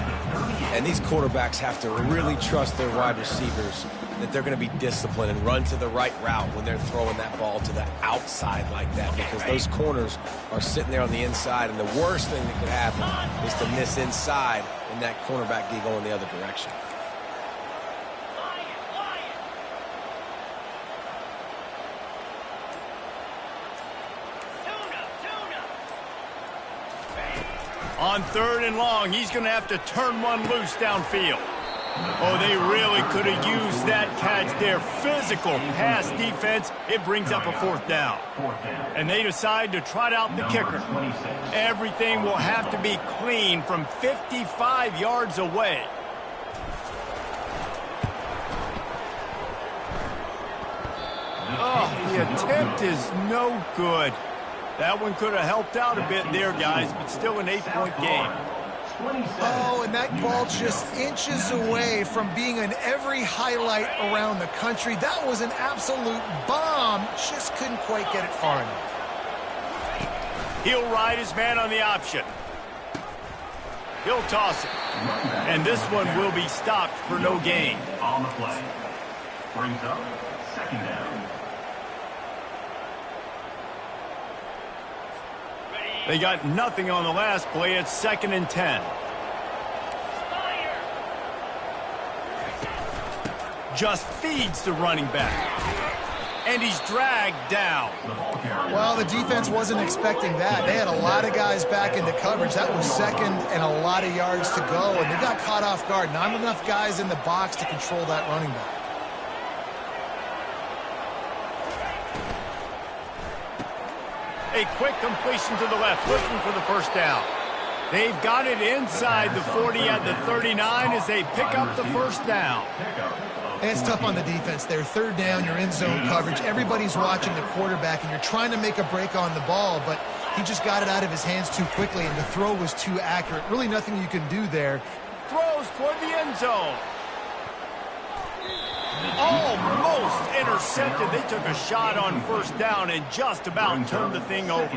S3: And these quarterbacks have to really trust their wide receivers that they're going to be disciplined and run to the right route when they're throwing that ball to the outside like that, because those corners are sitting there on the inside, and the worst thing that could happen is to miss inside and that cornerback be going the other direction.
S1: On 3rd and long, he's going to have to turn one loose downfield. Oh, they really could have used that catch there. Physical pass defense. It brings up a fourth down. And they decide to trot out the kicker. Everything will have to be clean from 55 yards away. Oh, the attempt is no good. That one could have helped out a bit there, guys, but still an 8-point game.
S2: Oh, and that ball just inches away from being in every highlight around the country. That was an absolute bomb. Just couldn't quite get it far enough.
S1: He'll ride his man on the option. He'll toss it. And this one will be stopped for no gain.
S4: On the play. Brings up second down.
S1: They got nothing on the last play. It's 2nd and 10. Just feeds the running back. And he's dragged down.
S2: Well, the defense wasn't expecting that. They had a lot of guys back into coverage. That was second and a lot of yards to go, and they got caught off guard. Not enough guys in the box to control that running back.
S1: A quick completion to the left, looking for the first down. They've got it inside the 40 at the 39 as they pick up the first down.
S2: And it's tough on the defense there. Third down, you're in zone coverage. Everybody's watching the quarterback, and you're trying to make a break on the ball, but he just got it out of his hands too quickly, and the throw was too accurate. Really nothing you can do there.
S1: Throws toward the end zone. Almost intercepted. They took a shot on first down and just about turned the thing over.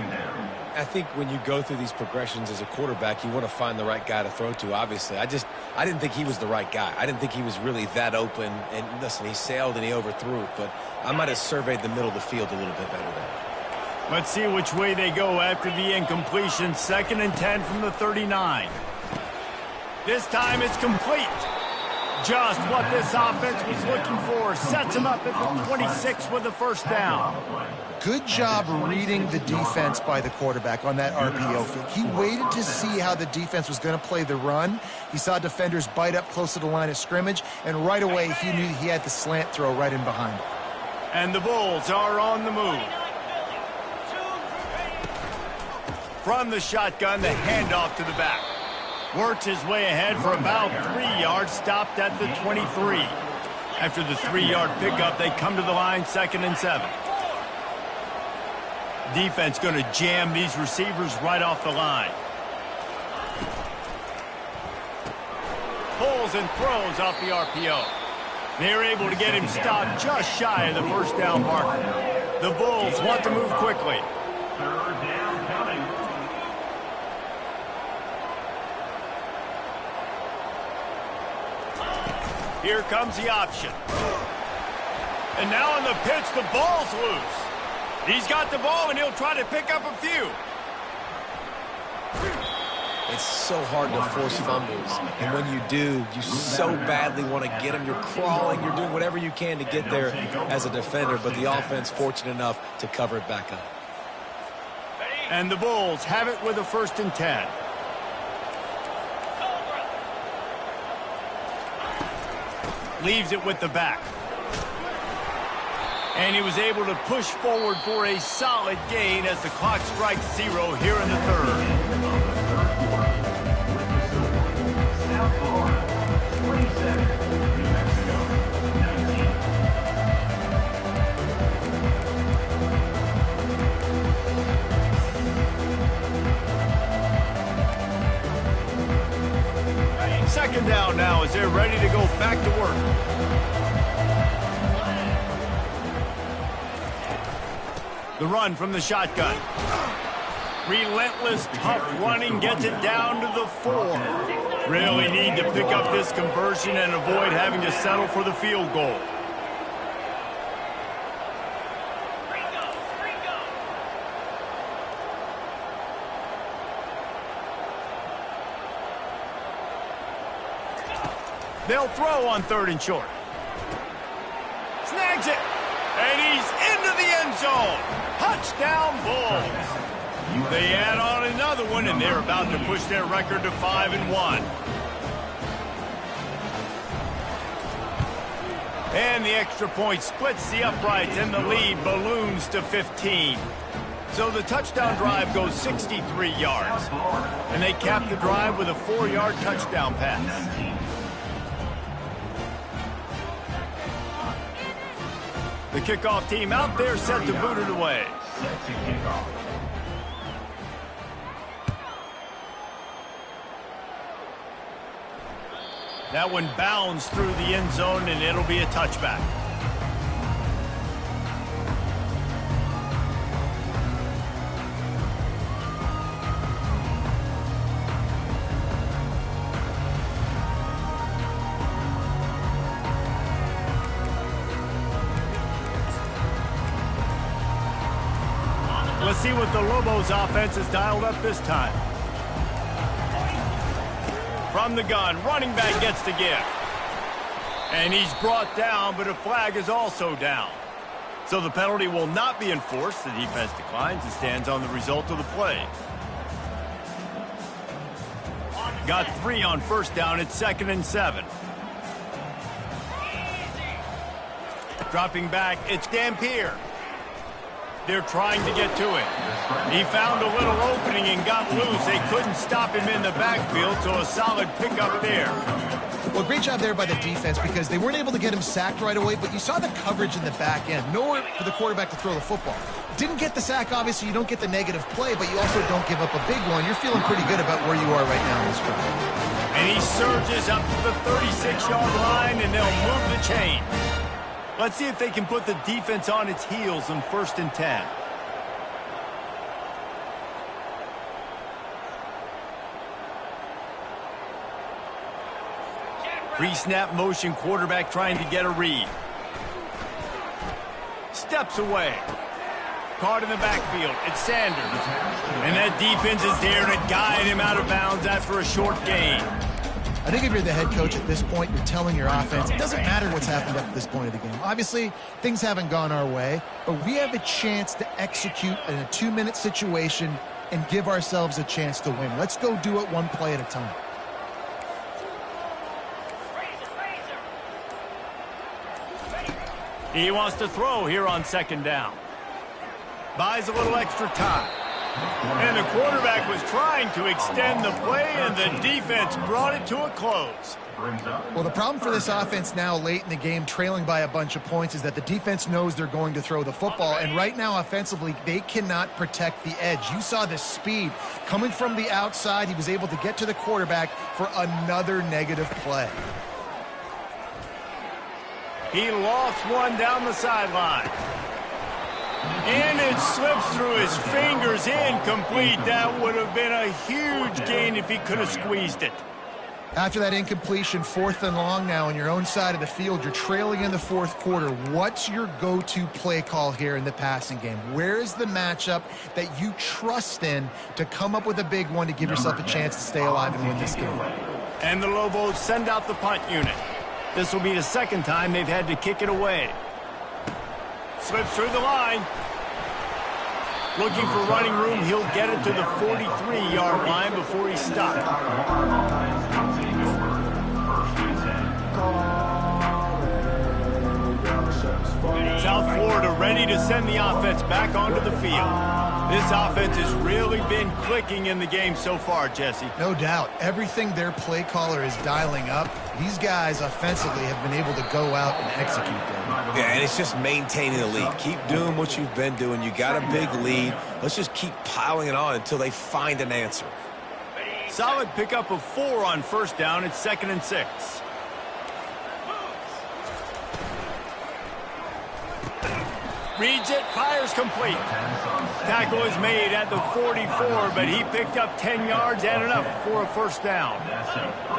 S3: I think when you go through these progressions as a quarterback, you want to find the right guy to throw to, obviously. I didn't think he was the right guy. I didn't think he was really that open. And listen, he sailed and he overthrew it, but I might have surveyed the middle of the field a little bit better there.
S1: Let's see which way they go after the incompletion. 2nd and 10 from the 39. This time it's complete. Just what this offense was looking for. Sets him up at the 26 with the first down.
S2: Good job reading the defense by the quarterback on that RPO fake. He waited to see how the defense was going to play the run. He saw defenders bite up close to the line of scrimmage, and right away he knew he had the slant throw right in behind him.
S1: And the Bulls are on the move. From the shotgun, the handoff to the back. Works his way ahead for about 3 yards, stopped at the 23. After the 3-yard pickup, they come to the line, 2nd and 7. Defense going to jam these receivers right off the line. Pulls and throws off the RPO. They're able to get him stopped just shy of the first down marker. The Bulls want to move quickly.
S4: Third down coming.
S1: Here comes the option. And now on the pitch, the ball's loose. He's got the ball, and he'll try to pick up a few.
S3: It's so hard to force fumbles, and when you do, you so badly want to get them. You're crawling, you're doing whatever you can to get there as a defender, but the offense fortunate enough to cover it back up.
S1: And the Bulls have it with a 1st and 10. Leaves it with the back. And he was able to push forward for a solid gain as the clock strikes 0 here in the third.
S4: South Florida, 27, New Mexico,
S1: 19. Second down now as they're ready to go back to work. The run from the shotgun. Relentless, tough running gets it down to the 4. Really need to pick up this conversion and avoid having to settle for the field goal. They'll throw on 3rd and short. Snags it. And he's into the end zone. Touchdown, Bulls. They add on another one, and they're about to push their record to 5-1. And the extra point splits the uprights, and the lead balloons to 15. So the touchdown drive goes 63 yards. And they cap the drive with a 4-yard touchdown pass. The kickoff team out there set to boot it away.
S4: Set to kickoff.
S1: That one bounds through the end zone, and it'll be a touchback. Let's see what the Lobos offense has dialed up this time. From the gun, running back gets the give. And he's brought down, but a flag is also down. So the penalty will not be enforced. The defense declines and stands on the result of the play. Got 3 on first down. It's 2nd and 7. Dropping back, it's Dampier. They're trying to get to it. He found a little opening and got loose. They couldn't stop him in the backfield, so a solid pickup there.
S2: Well, great job there by the defense because they weren't able to get him sacked right away, but you saw the coverage in the back end. Nowhere for the quarterback to throw the football. Didn't get the sack, obviously. You don't get the negative play, but you also don't give up a big one. You're feeling pretty good about where you are right now in this drive.
S1: And he surges up to the 36-yard line, and they'll move the chain. Let's see if they can put the defense on its heels on 1st and 10. Pre-snap motion, quarterback trying to get a read. Steps away. Caught in the backfield. It's Sanders. And that defense is there to guide him out of bounds after a short gain.
S2: I think if you're the head coach at this point, you're telling your offense, it doesn't matter what's happened up to this point of the game. Obviously, things haven't gone our way, but we have a chance to execute in a 2-minute situation and give ourselves a chance to win. Let's go do it one play at a time.
S1: He wants to throw here on 2nd down. Buys a little extra time. And the quarterback was trying to extend the play, and the defense brought it to a close.
S2: Well, the problem for this offense now late in the game, trailing by a bunch of points, is that the defense knows they're going to throw the football. And right now, offensively, they cannot protect the edge. You saw the speed coming from the outside. He was able to get to the quarterback for another negative play.
S1: He lost one down the sideline. And it slips through his fingers, incomplete. That would have been a huge gain if he could have squeezed it.
S2: After that incompletion, 4th and long now on your own side of the field, you're trailing in the 4th quarter. What's your go-to play call here in the passing game? Where is the matchup that you trust in to come up with a big one to give yourself a chance to stay alive and win this game?
S1: And the Lobos send out the punt unit. This will be the 2nd time they've had to kick it away. Slips through the line. Looking for running room. He'll get it to the 43-yard line before he's stopped. South Florida ready to send the offense back onto the field. This offense has really been clicking in the game so far, Jesse.
S2: No doubt. Everything their play caller is dialing up, these guys offensively have been able to go out and execute them.
S3: Yeah, and it's just maintaining the lead. Keep doing what you've been doing. You got a big lead. Let's just keep piling it on until they find an answer.
S1: Solid pickup of 4 on 1st down. It's 2nd and 6. Reads it, fires complete. Tackle is made at the 44, but he picked up 10 yards and enough for a 1st down.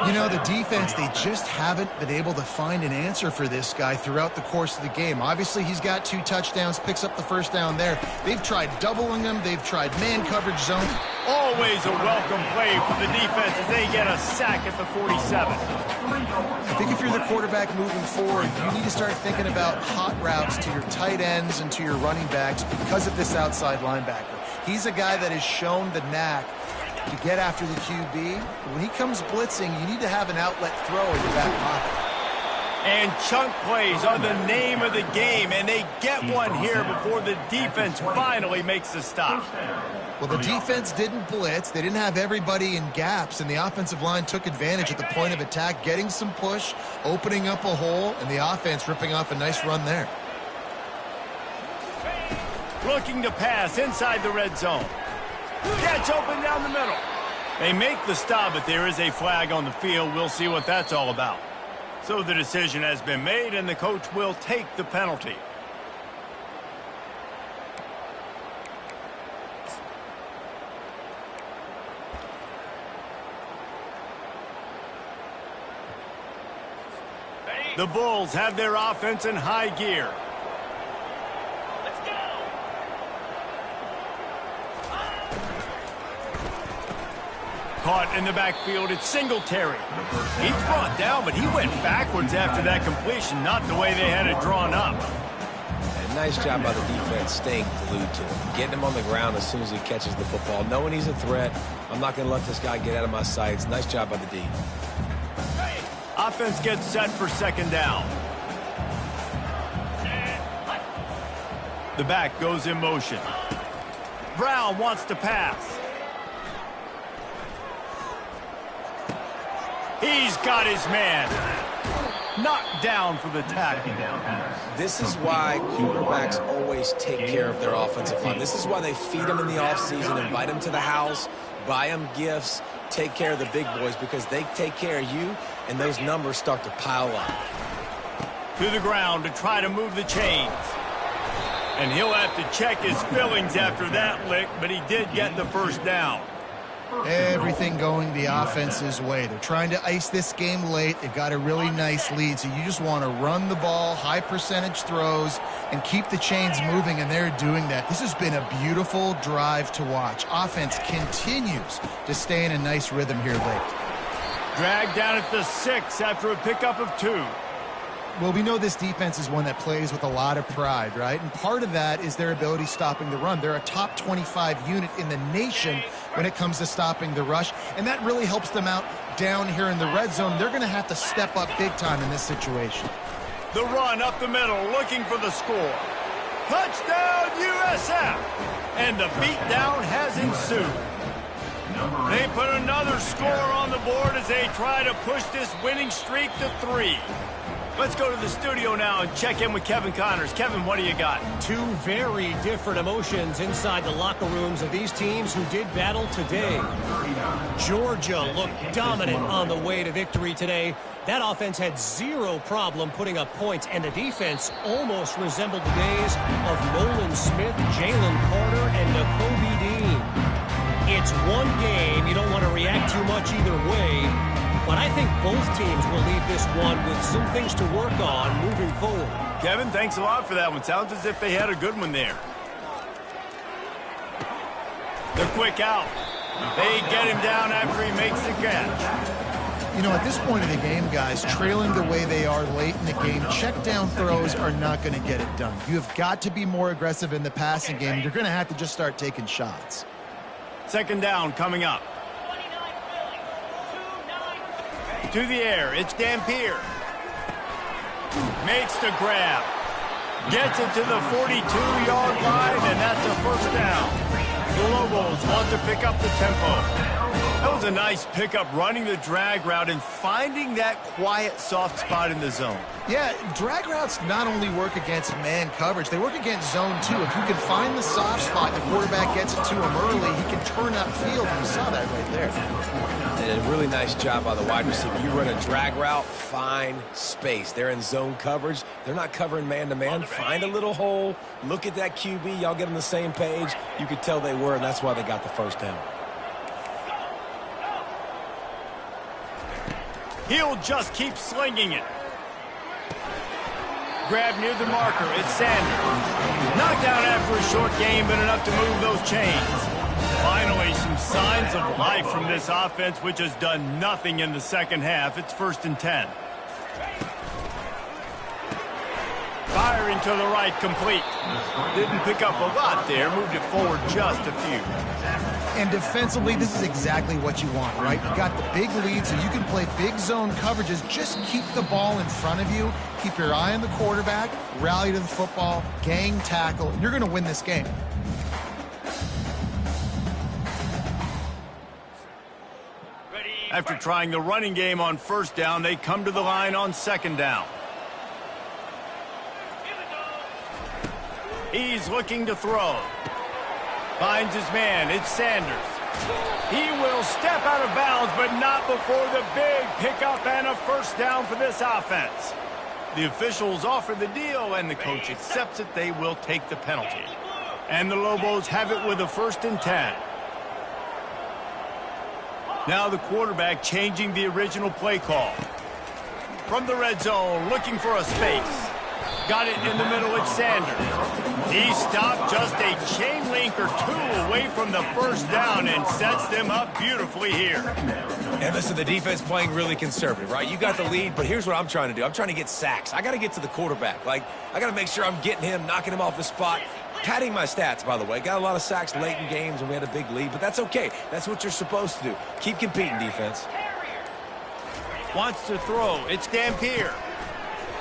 S2: You know, the defense, they just haven't been able to find an answer for this guy throughout the course of the game. Obviously, he's got 2 touchdowns, picks up the 1st down there. They've tried doubling him. They've tried man coverage zone.
S1: Always a welcome play for the defense as they get a sack at the 47.
S2: I think if you're the quarterback moving forward, you need to start thinking about hot routes to your tight ends and to your running backs because of this outside linebacker. He's a guy that has shown the knack to get after the QB. When he comes blitzing, you need to have an outlet throw in your back pocket.
S1: And chunk plays are the name of the game, and they get one here before the defense finally makes the stop.
S2: Well, the defense didn't blitz. They didn't have everybody in gaps, and the offensive line took advantage at the point of attack, getting some push, opening up a hole, and the offense ripping off a nice run there.
S1: Looking to pass inside the red zone. Gets open down the middle. They make the stop, but there is a flag on the field. We'll see what that's all about. So the decision has been made, and the coach will take the penalty. The Bulls have their offense in high gear.
S5: Let's go.
S1: Caught in the backfield, it's Singletary. He's brought down, but he went backwards after that completion, not the way they had it drawn up.
S3: And nice job by the defense staying glued to him, getting him on the ground as soon as he catches the football, knowing he's a threat. I'm not going to let this guy get out of my sights. Nice job by the D.
S1: Offense gets set for second down. The back goes in motion. Brown wants to pass. He's got his man. Knocked down for the tackle.
S3: This is why quarterbacks always take care of their offensive line. This is why they feed them in the offseason, invite them to the house, buy them gifts, take care of the big boys, because they take care of you, and those numbers start to pile up.
S1: To the ground to try to move the chains. And he'll have to check his fillings after that lick, but he did get the first down.
S2: Everything going the offense's way. They're trying to ice this game late. They've got a really nice lead, so you just want to run the ball, high percentage throws, and keep the chains moving, and they're doing that. This has been a beautiful drive to watch. Offense continues to stay in a nice rhythm here late.
S1: Dragged down at the 6 after a pickup of 2.
S2: Well, we know this defense is one that plays with a lot of pride, right? And part of that is their ability stopping the run. They're a top 25 unit in the nation when it comes to stopping the rush, and that really helps them out down here in the red zone. They're going to have to step up big time in this situation.
S1: The run up the middle, looking for the score. Touchdown, USF! And the beatdown has ensued. They put another score on the board as they try to push this winning streak to 3. Let's go to the studio now and check in with Kevin Connors. Kevin, what do you got?
S6: Two very different emotions inside the locker rooms of these teams who did battle today. Georgia looked dominant on the way to victory today. That offense had zero problem putting up points, and the defense almost resembled the days of Nolan Smith, Jalen Carter, and Nakobe Dean. It's one game. You don't want to react too much either way. But I think both teams will leave this one with some things to work on moving forward.
S1: Kevin, thanks a lot for that one. Sounds as if they had a good one there. They're quick out. They get him down after he makes the catch.
S2: You know, at this point of the game, guys, trailing the way they are late in the game, check down throws are not going to get it done. You have got to be more aggressive in the passing game. You're going to have to just start taking shots.
S1: Second down coming up. To the air, it's Dampier. Makes the grab. Gets it to the 42-yard line, and that's a first down. The Lobos want to pick up the tempo. That was a nice pickup, running the drag route and finding that quiet, soft spot in the zone.
S2: Yeah, drag routes not only work against man coverage, they work against zone too. If you can find the soft spot, the quarterback gets it to him early, he can turn upfield, and you saw that right there.
S3: And a really nice job by the wide receiver. You run a drag route, find space. They're in zone coverage. They're not covering man-to-man. Find a little hole. Look at that QB. Y'all get on the same page. You could tell they were, and that's why they got the first down.
S1: He'll just keep slinging it. Grab near the marker. It's Sanders. Knocked down after a short game, but enough to move those chains. Finally, some signs of life from this offense, which has done nothing in the second half. It's 1st and 10. Firing to the right, complete. Didn't pick up a lot there, moved it forward just a few.
S2: And defensively, this is exactly what you want, right? You got the big lead, so you can play big zone coverages. Just keep the ball in front of you. Keep your eye on the quarterback, rally to the football, gang tackle, and you're going to win this game.
S1: After trying the running game on first down, they come to the line on second down. He's looking to throw. Finds his man. It's Sanders. He will step out of bounds, but not before the big pickup and a first down for this offense. The officials offer the deal, and the coach accepts it. They will take the penalty. And the Lobos have it with a 1st and 10. Now the quarterback changing the original play call. From the red zone, looking for a space. Got it in the middle, it's Sanders. He stopped just a chain link or two away from the first down and sets them up beautifully here.
S3: And listen, the defense playing really conservative, right? You got the lead, but here's what I'm trying to do. I'm trying to get sacks. I got to get to the quarterback. I got to make sure I'm getting him, knocking him off his spot. Padding my stats, by the way. Got a lot of sacks late in games, and we had a big lead, but that's okay. That's what you're supposed to do. Keep competing, defense.
S1: Wants to throw. It's Dampier.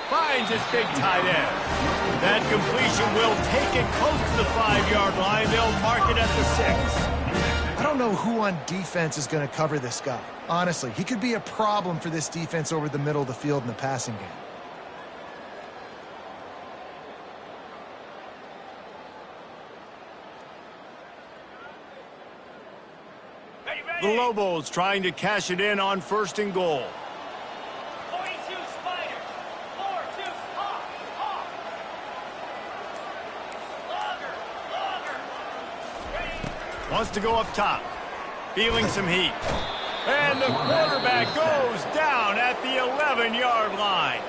S1: Finds his big tight end. That completion will take it close to the 5-yard line. They'll mark it at the 6.
S2: I don't know who on defense is going to cover this guy. Honestly, he could be a problem for this defense over the middle of the field in the passing game.
S1: The Lobos trying to cash it in on 1st and goal.
S5: 42 Spider. 4-2 hawk. Logger.
S1: Wants to go up top. Feeling some heat. And the quarterback goes down at the 11-yard line.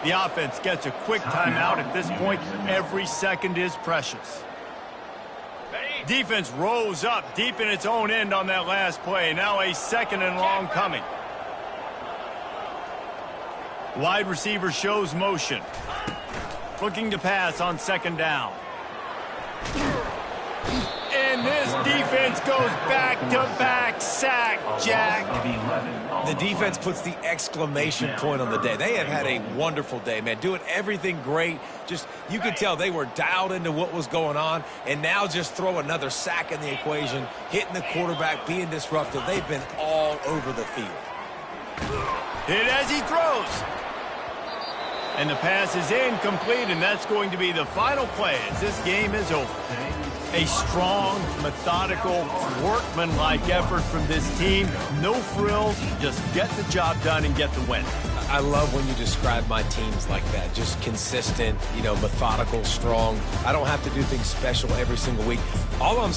S1: The offense gets a quick timeout. At this point, every second is precious. Defense rose up deep in its own end on that last play. Now a 2nd and long coming. Wide receiver shows motion. Looking to pass on 2nd down. And this defense goes back-to-back sack, Jack.
S3: The defense puts the exclamation point on the day. They have had a wonderful day, man. Doing everything great. Just, you could tell they were dialed into what was going on. And now just throw another sack in the equation, hitting the quarterback, being disruptive. They've been all over the field.
S1: Hit as he throws. And the pass is incomplete, and that's going to be the final play as this game is over. A strong, methodical, workmanlike effort from this team. No frills, just get the job done and get the win.
S3: I love when you describe my teams like that. Just consistent, methodical, strong. I don't have to do things special every single week. All I'm